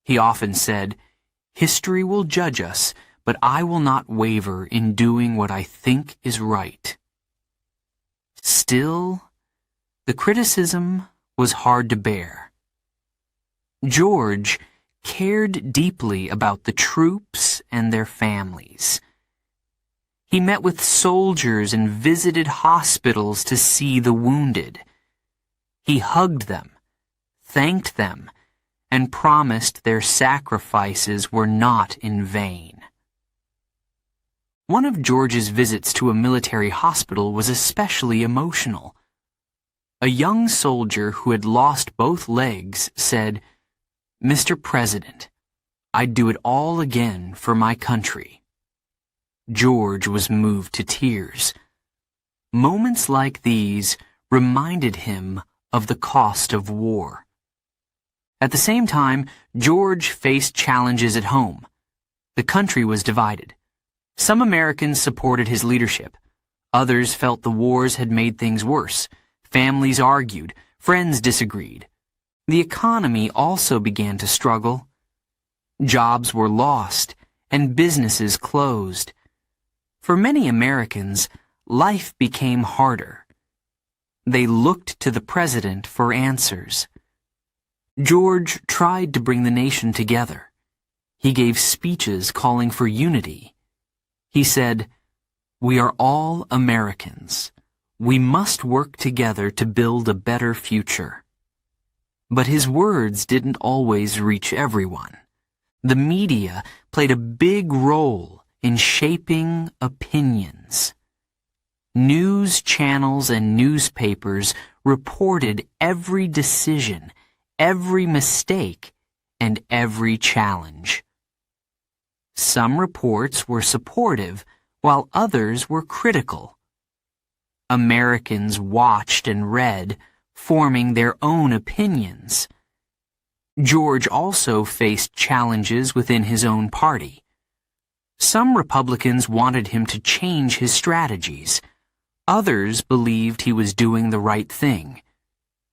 He often said, "History will judge us, but I will not waver in doing what I think is right." Still, the criticism was hard to bear. George cared deeply about the troops and their families. He met with soldiers and visited hospitals to see the wounded. He hugged them, thanked them, and promised their sacrifices were not in vain. One of George's visits to a military hospital was especially emotional. A young soldier who had lost both legs said, "Mr. President, I'd do it all again for my country." George was moved to tears. Moments like these reminded him of the cost of war. At the same time, George faced challenges at home. The country was divided. Some Americans supported his leadership. Others felt the wars had made things worse. Families argued. Friends disagreed. The economy also began to struggle. Jobs were lost, and businesses closed. For many Americans, life became harder. They looked to the president for answers. George tried to bring the nation together. He gave speeches calling for unity. He said, "We are all Americans. We must work together to build a better future." But his words didn't always reach everyone. The media played a big role in shaping opinions. News channels and newspapers reported every decision, every mistake, and every challenge. Some reports were supportive, while others were critical. Americans watched and read, forming their own opinions. George also faced challenges within his own party. Some Republicans wanted him to change his strategies. Others believed he was doing the right thing.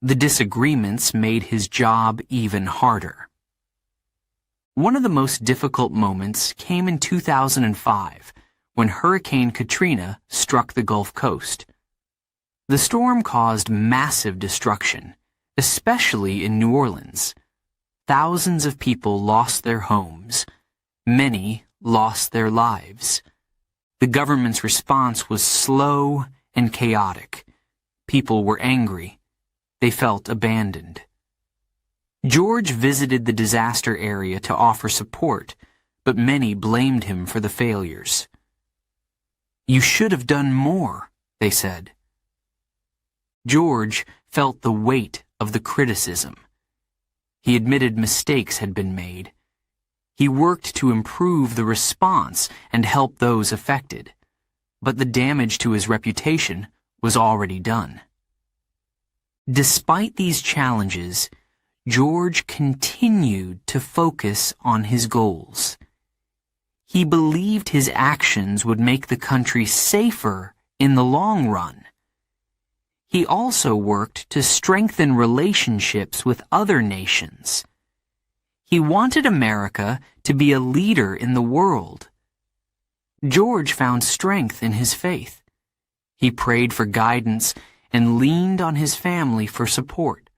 The disagreements made his job even harder. One of the most difficult moments came in 2005, when Hurricane Katrina struck the Gulf Coast. The storm caused massive destruction, especially in New Orleans. Thousands of people lost their homes. Many lost their lives. The government's response was slow and chaotic. People were angry. They felt abandoned. George visited the disaster area to offer support, but many blamed him for the failures. "You should have done more," they said. George felt the weight of the criticism. He admitted mistakes had been made. He worked to improve the response and help those affected, but the damage to his reputation was already done. Despite these challenges, George continued to focus on his goals. He believed his actions would make the country safer in the long run. He also worked to strengthen relationships with other nations. He wanted America to be a leader in the world. George found strength in his faith. He prayed for guidance and leaned on his family for support.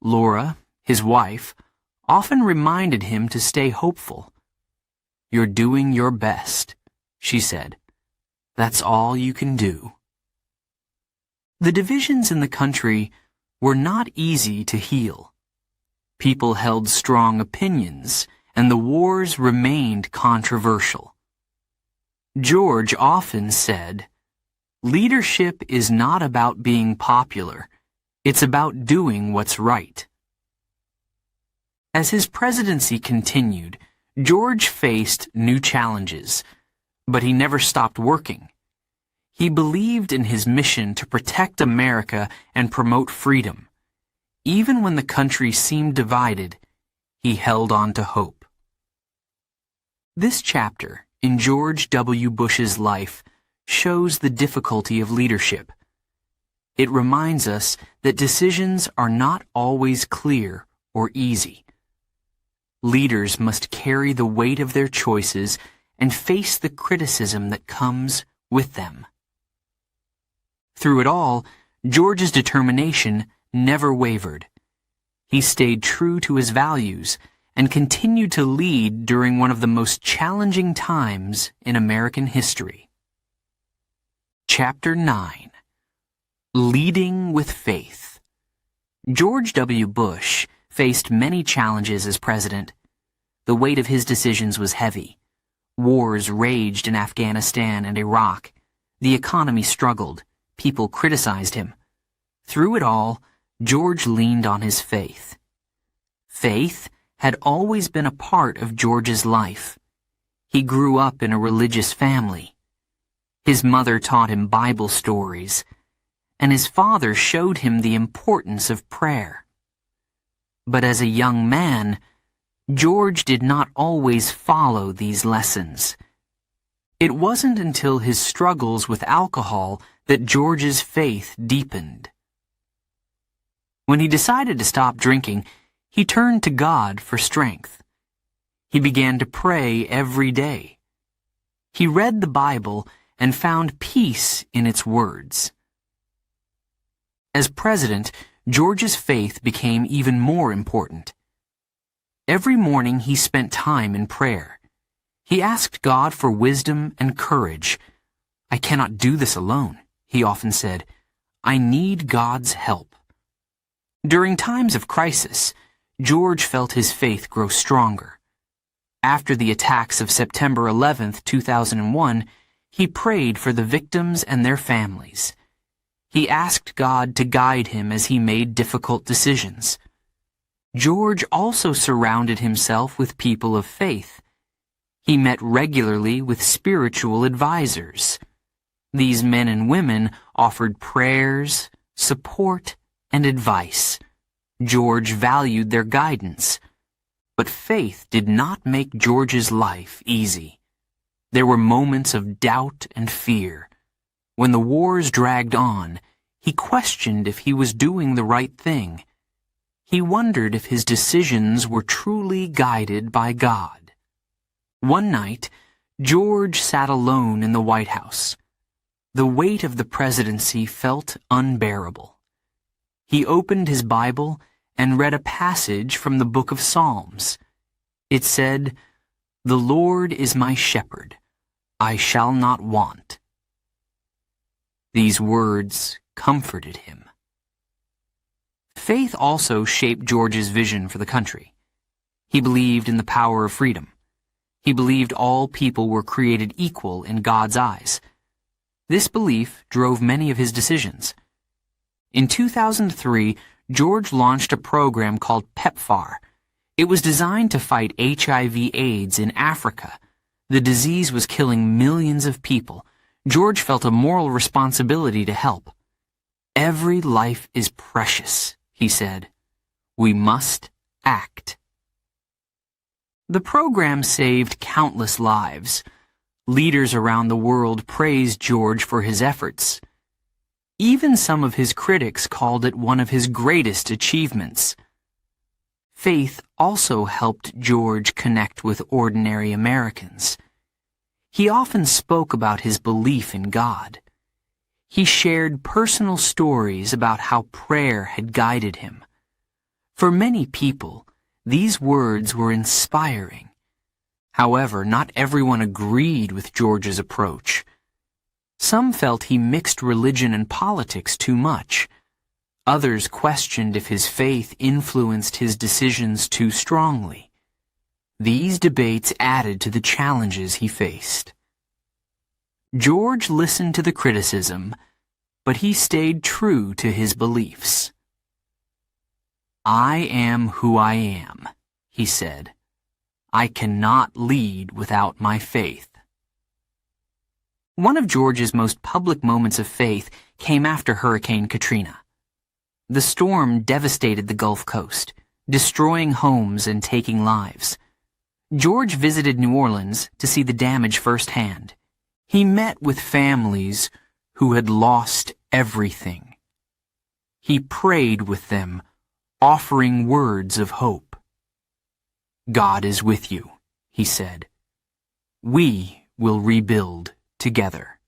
Laura, his wife, often reminded him to stay hopeful. "You're doing your best," she said. "That's all you can do." The divisions in the country were not easy to heal. People held strong opinions, and the wars remained controversial. George often said, "Leadership is not about being popular. It's about doing what's right." As his presidency continued, George faced new challenges, but he never stopped working. He believed in his mission to protect America and promote freedom. Even when the country seemed divided, he held on to hope. This chapter in George W. Bush's life shows the difficulty of leadership. It reminds us that decisions are not always clear or easy. Leaders must carry the weight of their choices and face the criticism that comes with them. Through it all, George's determination never wavered. He stayed true to his values and continued to lead during one of the most challenging times in American history. Chapter 9. Leading with Faith. George W. Bush faced many challenges as president. The weight of his decisions was heavy. Wars raged in Afghanistan and Iraq. The economy struggled. People criticized him. Through it all, George leaned on his faith. Faith had always been a part of George's life. He grew up in a religious family. His mother taught him Bible stories, and his father showed him the importance of prayer. But as a young man, George did not always follow these lessons. It wasn't until his struggles with alcohol that George's faith deepened. When he decided to stop drinking, he turned to God for strength. He began to pray every day. He read the Bible and found peace in its words. As president, George's faith became even more important. Every morning he spent time in prayer. He asked God for wisdom and courage. "I cannot do this alone," he often said. "I need God's help." During times of crisis, George felt his faith grow stronger. After the attacks of September 11, 2001, he prayed for the victims and their families. He asked God to guide him as he made difficult decisions. George also surrounded himself with people of faith. He met regularly with spiritual advisors. These men and women offered prayers, support, and advice. George valued their guidance. But faith did not make George's life easy. There were moments of doubt and fear. When the wars dragged on, he questioned if he was doing the right thing. He wondered if his decisions were truly guided by God. One night, George sat alone in the White House. The weight of the presidency felt unbearable. He opened his Bible and read a passage from the book of Psalms. It said, "The Lord is my shepherd. I shall not want." These words comforted him. Faith also shaped George's vision for the country. He believed in the power of freedom. He believed all people were created equal in God's eyes. This belief drove many of his decisions. In 2003, George launched a program called PEPFAR. It was designed to fight HIV/AIDS in Africa. The disease was killing millions of people. George felt a moral responsibility to help. "Every life is precious," he said. "We must act." The program saved countless lives. Leaders around the world praised George for his efforts. Even some of his critics called it one of his greatest achievements. Faith also helped George connect with ordinary Americans. He often spoke about his belief in God. He shared personal stories about how prayer had guided him. For many people, these words were inspiring. However, not everyone agreed with George's approach. Some felt he mixed religion and politics too much. Others questioned if his faith influenced his decisions too strongly. These debates added to the challenges he faced. George listened to the criticism, but he stayed true to his beliefs. "I am who I am," he said. "I cannot lead without my faith." One of George's most public moments of faith came after Hurricane Katrina. The storm devastated the Gulf Coast, destroying homes and taking lives. George visited New Orleans to see the damage firsthand. He met with families who had lost everything. He prayed with them, offering words of hope. "God is with you," he said. "We will rebuild together."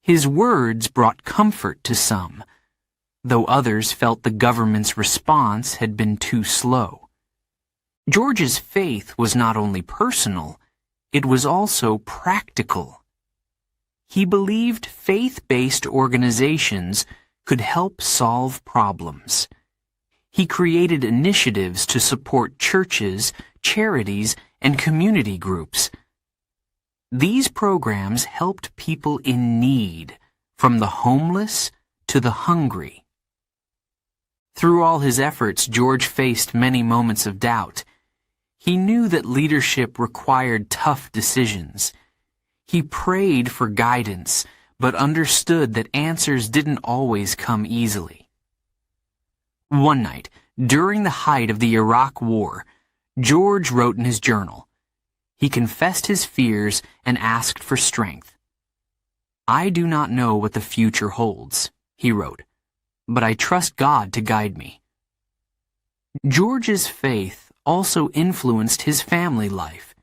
His words brought comfort to some, though others felt the government's response had been too slow. George's faith was not only personal, it was also practical. He believed faith-based organizations could help solve problems. He created initiatives to support churches, charities, and community groups. These programs helped people in need, from the homeless to the hungry. Through all his efforts, George faced many moments of doubt. He knew that leadership required tough decisions. He prayed for guidance, but understood that answers didn't always come easily. One night, during the height of the Iraq War, George wrote in his journal. He confessed his fears and asked for strength. "I do not know what the future holds," he wrote, "but I trust God to guide me." George's faith also influenced his family life.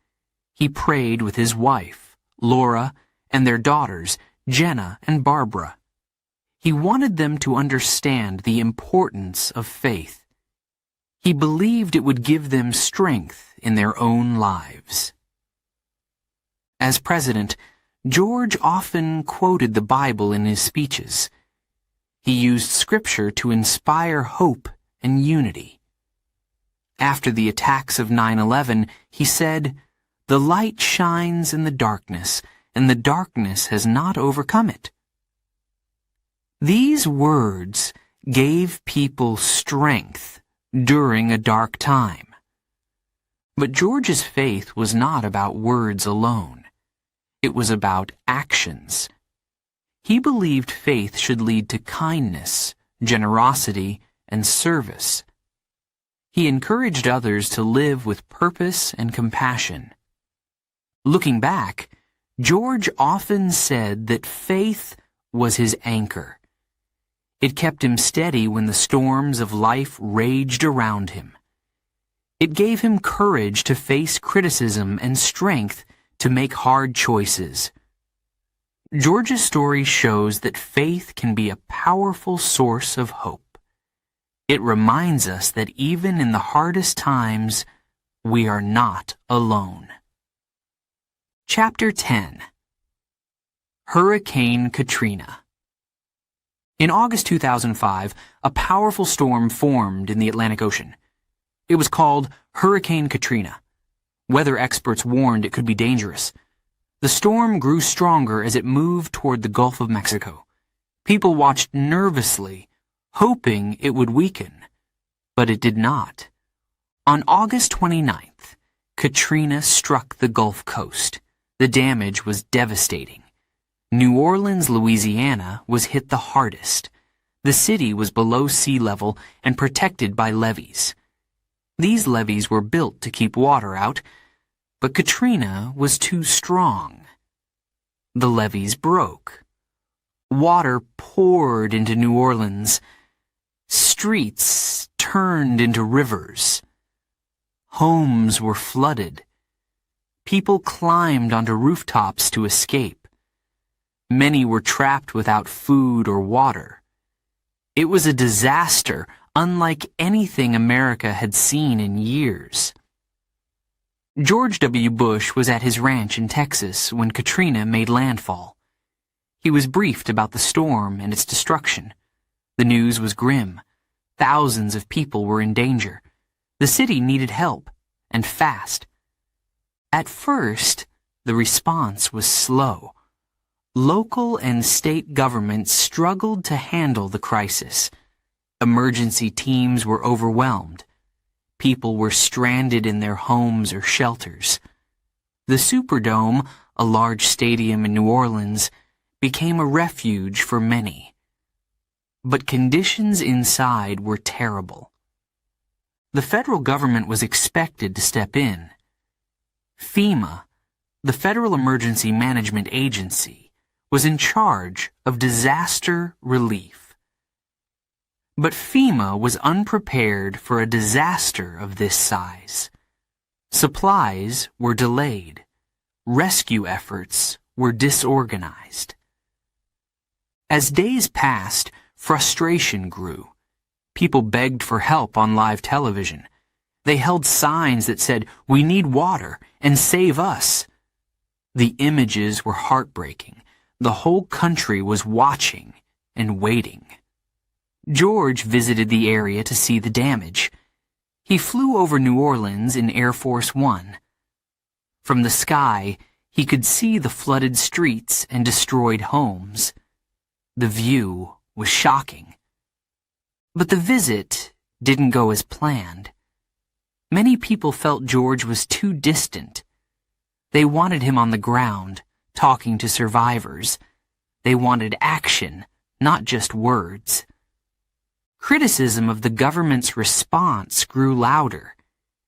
He prayed with his wife, Laura, and their daughters, Jenna and Barbara. He wanted them to understand the importance of faith. He believed it would give them strength in their own lives. As president, George often quoted the Bible in his speeches. He used scripture to inspire hope and unity. After the attacks of 9/11, he said, "The light shines in the darkness, and the darkness has not overcome it." These words gave people strength during a dark time. But George's faith was not about words alone. It was about actions. He believed faith should lead to kindness, generosity, and service. He encouraged others to live with purpose and compassion. Looking back, George often said that faith was his anchor. It kept him steady when the storms of life raged around him. It gave him courage to face criticism and strength to make hard choices. George's story shows that faith can be a powerful source of hope. It reminds us that even in the hardest times, we are not alone. Chapter 10. Hurricane Katrina. In August 2005, a powerful storm formed in the Atlantic Ocean. It was called Hurricane Katrina. Weather experts warned it could be dangerous. The storm grew stronger as it moved toward the Gulf of Mexico. People watched nervously, hoping it would weaken. But it did not. On August 29th, Katrina struck the Gulf Coast. The damage was devastating. New Orleans, Louisiana, was hit the hardest. The city was below sea level and protected by levees. These levees were built to keep water out, but Katrina was too strong. The levees broke. Water poured into New Orleans. Streets turned into rivers. Homes were flooded. People climbed onto rooftops to escape. Many were trapped without food or water. It was a disaster unlike anything America had seen in years. George W. Bush was at his ranch in Texas when Katrina made landfall. He was briefed about the storm and its destruction. The news was grim. Thousands of people were in danger. The city needed help, and fast. At first, the response was slow. Local and state governments struggled to handle the crisis. Emergency teams were overwhelmed. People were stranded in their homes or shelters. The Superdome, a large stadium in New Orleans, became a refuge for many. But conditions inside were terrible. The federal government was expected to step in. FEMA, the Federal Emergency Management Agency, was in charge of disaster relief. But FEMA was unprepared for a disaster of this size. Supplies were delayed. Rescue efforts were disorganized. As days passed, frustration grew. People begged for help on live television. They held signs that said, "We need water," and "Save us." The images were heartbreaking. The whole country was watching and waiting. George visited the area to see the damage. He flew over New Orleans in Air Force One. From the sky, he could see the flooded streets and destroyed homes. The view was shocking. But the visit didn't go as planned. Many people felt George was too distant. They wanted him on the ground, talking to survivors. They wanted action, not just words. Criticism of the government's response grew louder.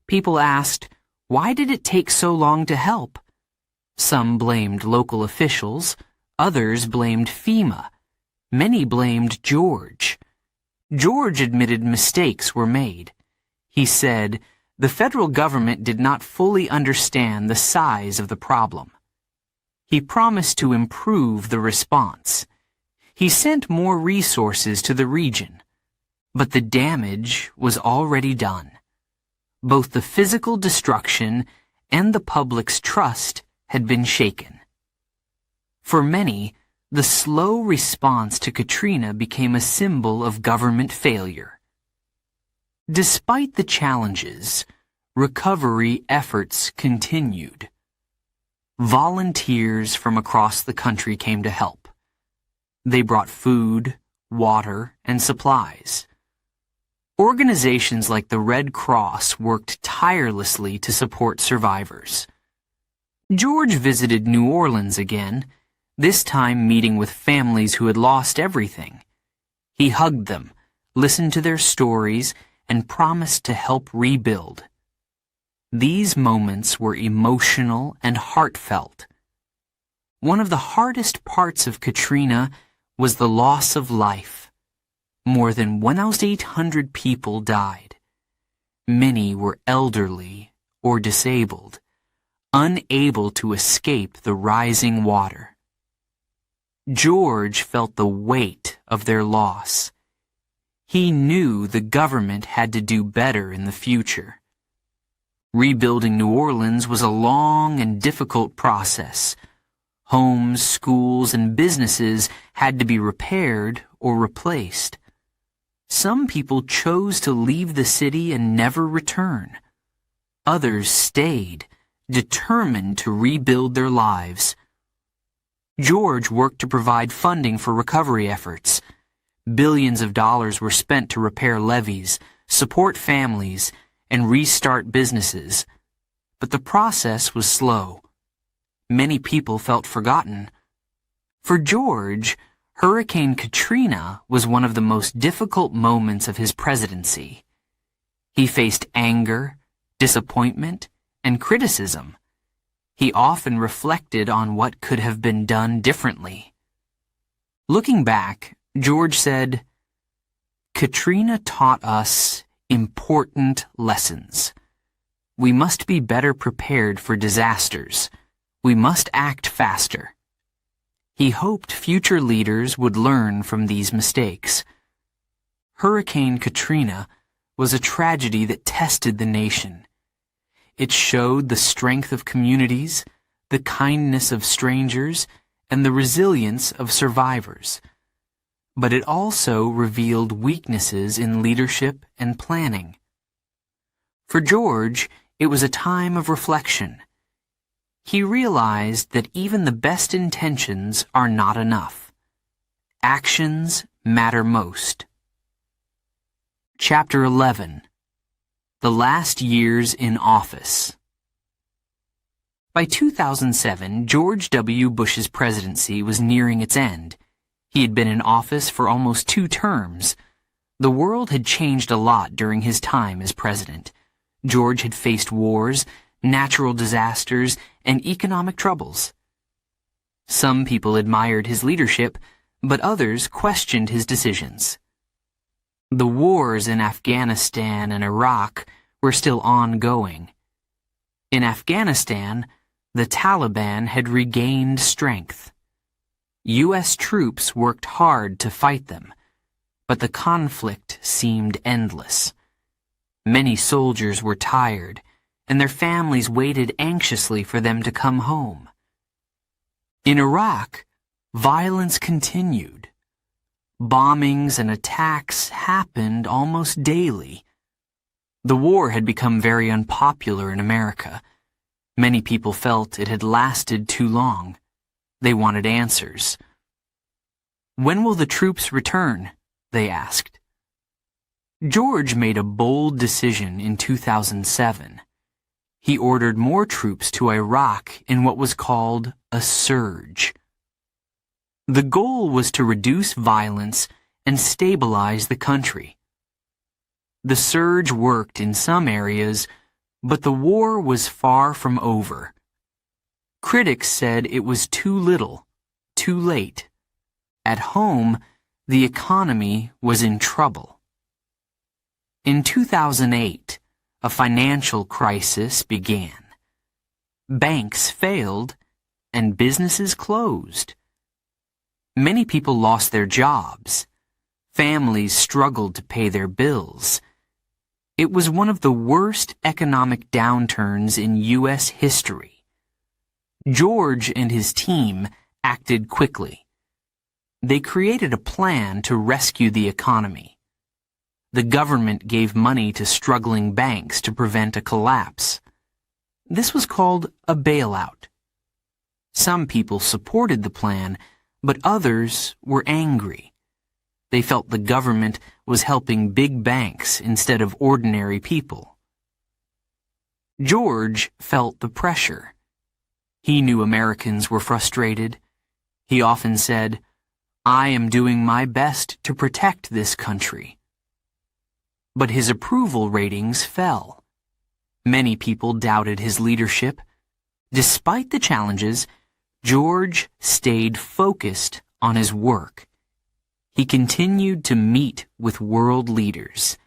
People asked, why did it take so long to help? Some blamed local officials, others blamed FEMA. Many blamed George. George admitted mistakes were made. He said, the federal government did not fully understand the size of the problem. He promised to improve the response. He sent more resources to the region. But the damage was already done. Both the physical destruction and the public's trust had been shaken. For many, the slow response to Katrina became a symbol of government failure. Despite the challenges, recovery efforts continued. Volunteers from across the country came to help. They brought food, water, and supplies. Organizations like the Red Cross worked tirelessly to support survivors. George visited New Orleans again, this time meeting with families who had lost everything. He hugged them, listened to their stories, and promised to help rebuild. These moments were emotional and heartfelt. One of the hardest parts of Katrina was the loss of life. More than 1,800 people died. Many were elderly or disabled, unable to escape the rising water. George felt the weight of their loss. He knew the government had to do better in the future. Rebuilding New Orleans was a long and difficult process. Homes, schools, and businesses had to be repaired or replaced. Some people chose to leave the city and never return. Others stayed, determined to rebuild their lives. George worked to provide funding for recovery efforts. Billions of dollars were spent to repair levees, support families, and restart businesses. But the process was slow. Many people felt forgotten. For George, Hurricane Katrina was one of the most difficult moments of his presidency. He faced anger, disappointment, and criticism. He often reflected on what could have been done differently. Looking back, George said, "Katrina taught us important lessons. We must be better prepared for disasters. We must act faster." He hoped future leaders would learn from these mistakes. Hurricane Katrina was a tragedy that tested the nation. It showed the strength of communities, the kindness of strangers, and the resilience of survivors. But it also revealed weaknesses in leadership and planning. For George, it was a time of reflection. He realized that even the best intentions are not enough. Actions matter most. Chapter 11. The Last Years in Office. By 2007, George W. Bush's presidency was nearing its end. He had been in office for almost 2 terms. The world had changed a lot during his time as president. George had faced wars, natural disasters, and economic troubles. Some people admired his leadership, but others questioned his decisions. The wars in Afghanistan and Iraq were still ongoing. In Afghanistan, the Taliban had regained strength. U.S. troops worked hard to fight them, but the conflict seemed endless. Many soldiers were tired, and their families waited anxiously for them to come home. In Iraq, violence continued. Bombings and attacks happened almost daily. The war had become very unpopular in America. Many people felt it had lasted too long. They wanted answers. "When will the troops return?" they asked. George made a bold decision in 2007. He ordered more troops to Iraq in what was called a surge. The goal was to reduce violence and stabilize the country. The surge worked in some areas, but the war was far from over. Critics said it was too little, too late. At home, the economy was in trouble. In 2008, a financial crisis began. Banks failed, and businesses closed. Many people lost their jobs. Families struggled to pay their bills. It was one of the worst economic downturns in U.S. history. George and his team acted quickly. They created a plan to rescue the economy. The government gave money to struggling banks to prevent a collapse. This was called a bailout. Some people supported the plan, but others were angry. They felt the government was helping big banks instead of ordinary people. George felt the pressure. He knew Americans were frustrated. He often said, "I am doing my best to protect this country." But his approval ratings fell. Many people doubted his leadership. Despite the challenges, George stayed focused on his work. He continued to meet with world leaders.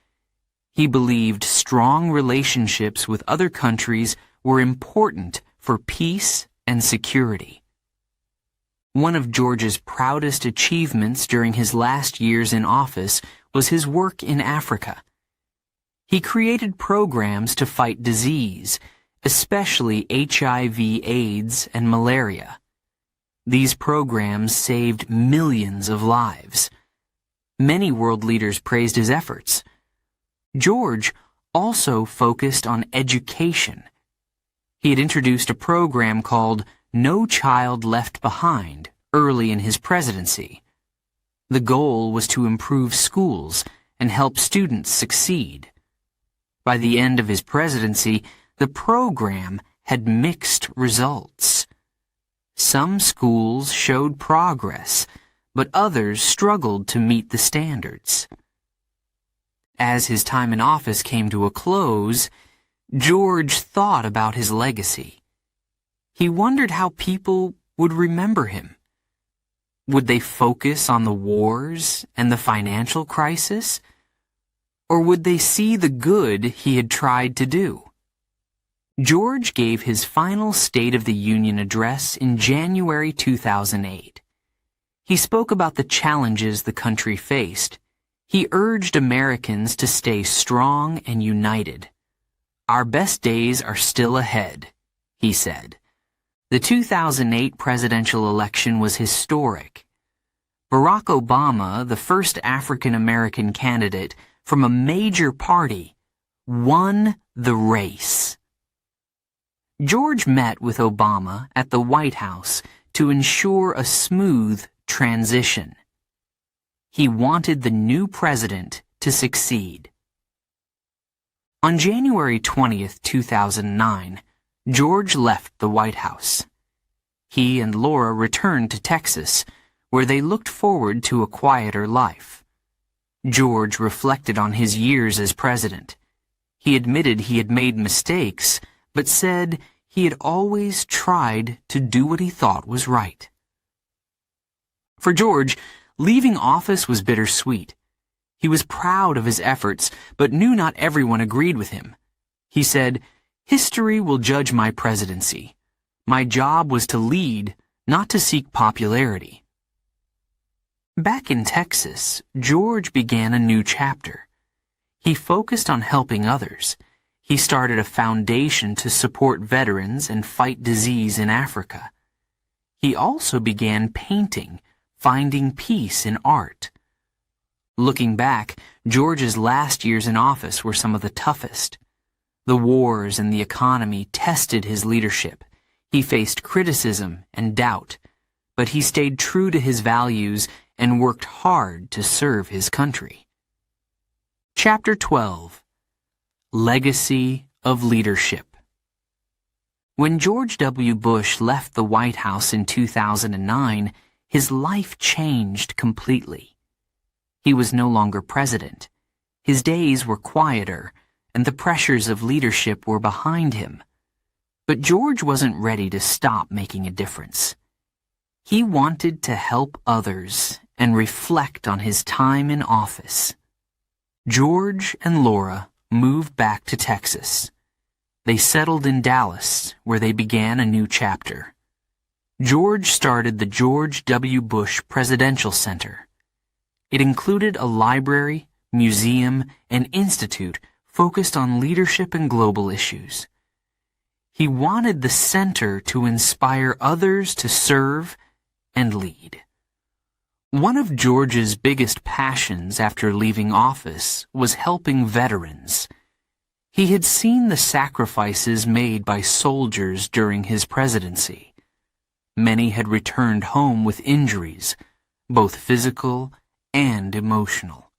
He believed strong relationships with other countries were important for peace and security. One of George's proudest achievements during his last years in office was his work in Africa. He created programs to fight disease, especially HIV/AIDS and malaria. These programs saved millions of lives. Many world leaders praised his efforts. George also focused on education. He had introduced a program called No Child Left Behind early in his presidency. The goal was to improve schools and help students succeed. By the end of his presidency, the program had mixed results. Some schools showed progress, but others struggled to meet the standards. As his time in office came to a close, George thought about his legacy. He wondered how people would remember him. Would they focus on the wars and the financial crisis? Or would they see the good he had tried to do? George gave his final State of the Union address in January 2008. He spoke about the challenges the country faced. He urged Americans to stay strong and united. "Our best days are still ahead," he said. The 2008 presidential election was historic. Barack Obama, the first African-American candidate from a major party, won the race. George met with Obama at the White House to ensure a smooth transition. He wanted the new president to succeed. On January 20th, 2009, George left the White House. He and Laura returned to Texas, where they looked forward to a quieter life. George reflected on his years as president. He admitted he had made mistakes, but said he had always tried to do what he thought was right. For George, leaving office was bittersweet. He was proud of his efforts, but knew not everyone agreed with him. He said, "History will judge my presidency. My job was to lead, not to seek popularity." Back in Texas, George began a new chapter. He focused on helping others. He started a foundation to support veterans and fight disease in Africa. He also began painting, finding peace in art. Looking back, George's last years in office were some of the toughest. The wars and the economy tested his leadership. He faced criticism and doubt, but he stayed true to his values and worked hard to serve his country. Chapter 12. Legacy of Leadership. When George W. Bush left the White House in 2009, his life changed completely. He was no longer president. His days were quieter, and the pressures of leadership were behind him. But George wasn't ready to stop making a difference. He wanted to help others and reflect on his time in office. George and Laura moved back to Texas. They settled in Dallas, where they began a new chapter. George started the George W. Bush Presidential Center. It included a library, museum, and institute focused on leadership and global issues. He wanted the center to inspire others to serve and lead. One of George's biggest passions after leaving office was helping veterans. He had seen the sacrifices made by soldiers during his presidency. Many had returned home with injuries, both physical and emotional.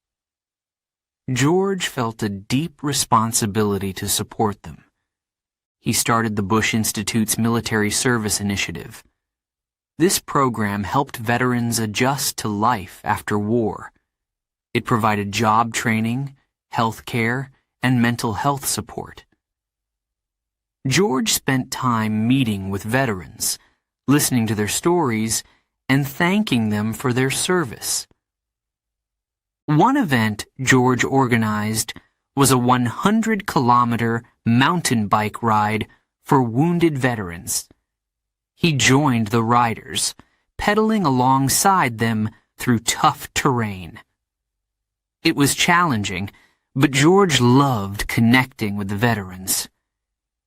George felt a deep responsibility to support them. He started the Bush Institute's Military Service Initiative. This program helped veterans adjust to life after war. It provided job training, health care, and mental health support. George spent time meeting with veterans, listening to their stories, and thanking them for their service. One event George organized was a 100-kilometer mountain bike ride for wounded veterans. He joined the riders, pedaling alongside them through tough terrain. It was challenging, but George loved connecting with the veterans.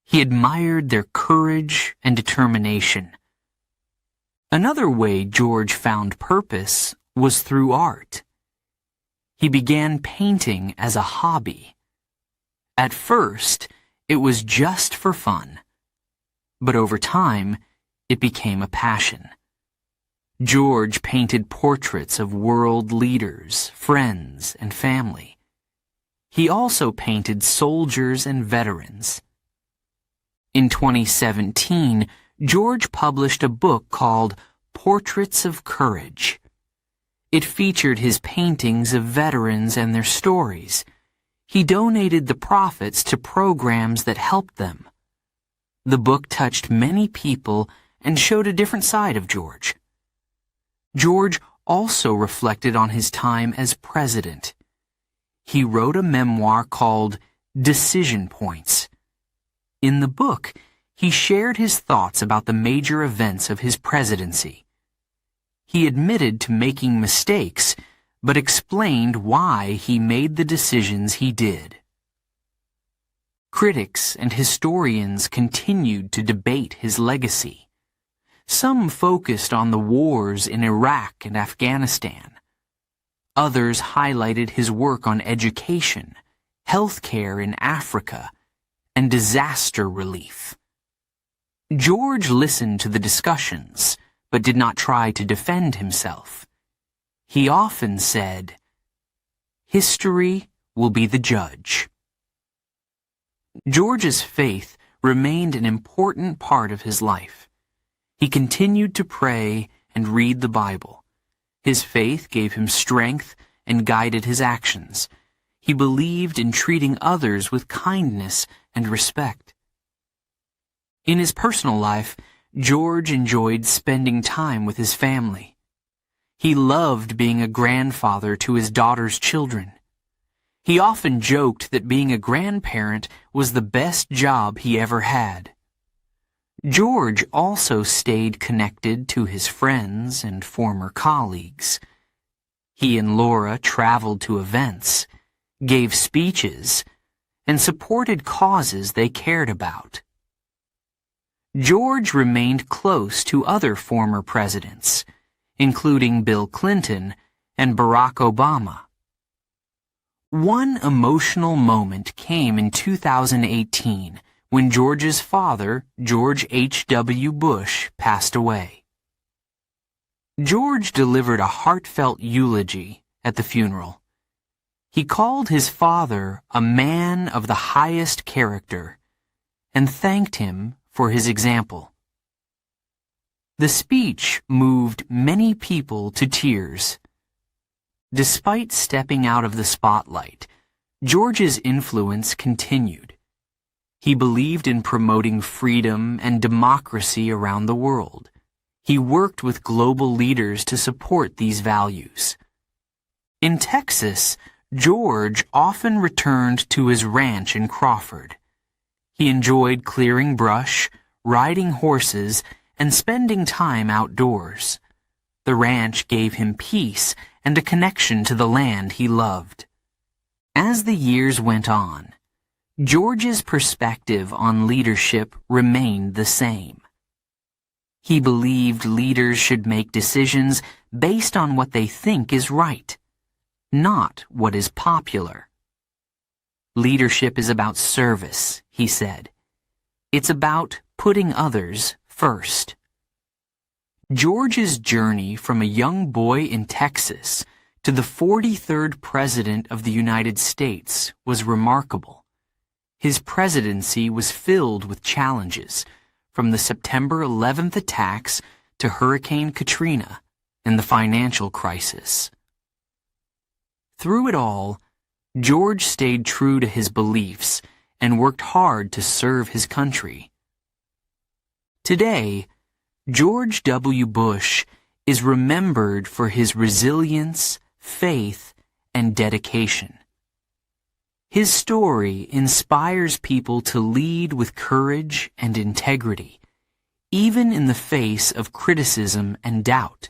He admired their courage and determination. Another way George found purpose was through art. He began painting as a hobby. At first, it was just for fun, but over time, it became a passion. George painted portraits of world leaders, friends, and family. He also painted soldiers and veterans. In 2017, George published a book called Portraits of Courage. It featured his paintings of veterans and their stories. He donated the profits to programs that helped them. The book touched many people and showed a different side of George. George also reflected on his time as president. He wrote a memoir called Decision Points. In the book, he shared his thoughts about the major events of his presidency. He admitted to making mistakes, but explained why he made the decisions he did. Critics and historians continued to debate his legacy. Some focused on the wars in Iraq and Afghanistan. Others highlighted his work on education, healthcare in Africa, and disaster relief. George listened to the discussions, but did not try to defend himself. He often said, "History will be the judge." George's faith remained an important part of his life. He continued to pray and read the Bible. His faith gave him strength and guided his actions. He believed in treating others with kindness and respect. In his personal life, George enjoyed spending time with his family. He loved being a grandfather to his daughter's children. He often joked that being a grandparent was the best job he ever had. George also stayed connected to his friends and former colleagues. He and Laura traveled to events, gave speeches, and supported causes they cared about. George remained close to other former presidents, including Bill Clinton and Barack Obama. One emotional moment came in 2018 when George's father, George H.W. Bush, passed away. George delivered a heartfelt eulogy at the funeral. He called his father a man of the highest character and thanked him for his example. The speech moved many people to tears. Despite stepping out of the spotlight, George's influence continued. He believed in promoting freedom and democracy around the world. He worked with global leaders to support these values. In Texas, George often returned to his ranch in Crawford. He enjoyed clearing brush, riding horses, and spending time outdoors. The ranch gave him peace and a connection to the land he loved. As the years went on, George's perspective on leadership remained the same. He believed leaders should make decisions based on what they think is right, not what is popular. Leadership is about service, he said. It's about putting others first. George's journey from a young boy in Texas to the 43rd President of the United States was remarkable. His presidency was filled with challenges, from the September 11th attacks to Hurricane Katrina and the financial crisis. Through it all, George stayed true to his beliefs and worked hard to serve his country. Today, George W. Bush is remembered for his resilience, faith, and dedication. His story inspires people to lead with courage and integrity, even in the face of criticism and doubt.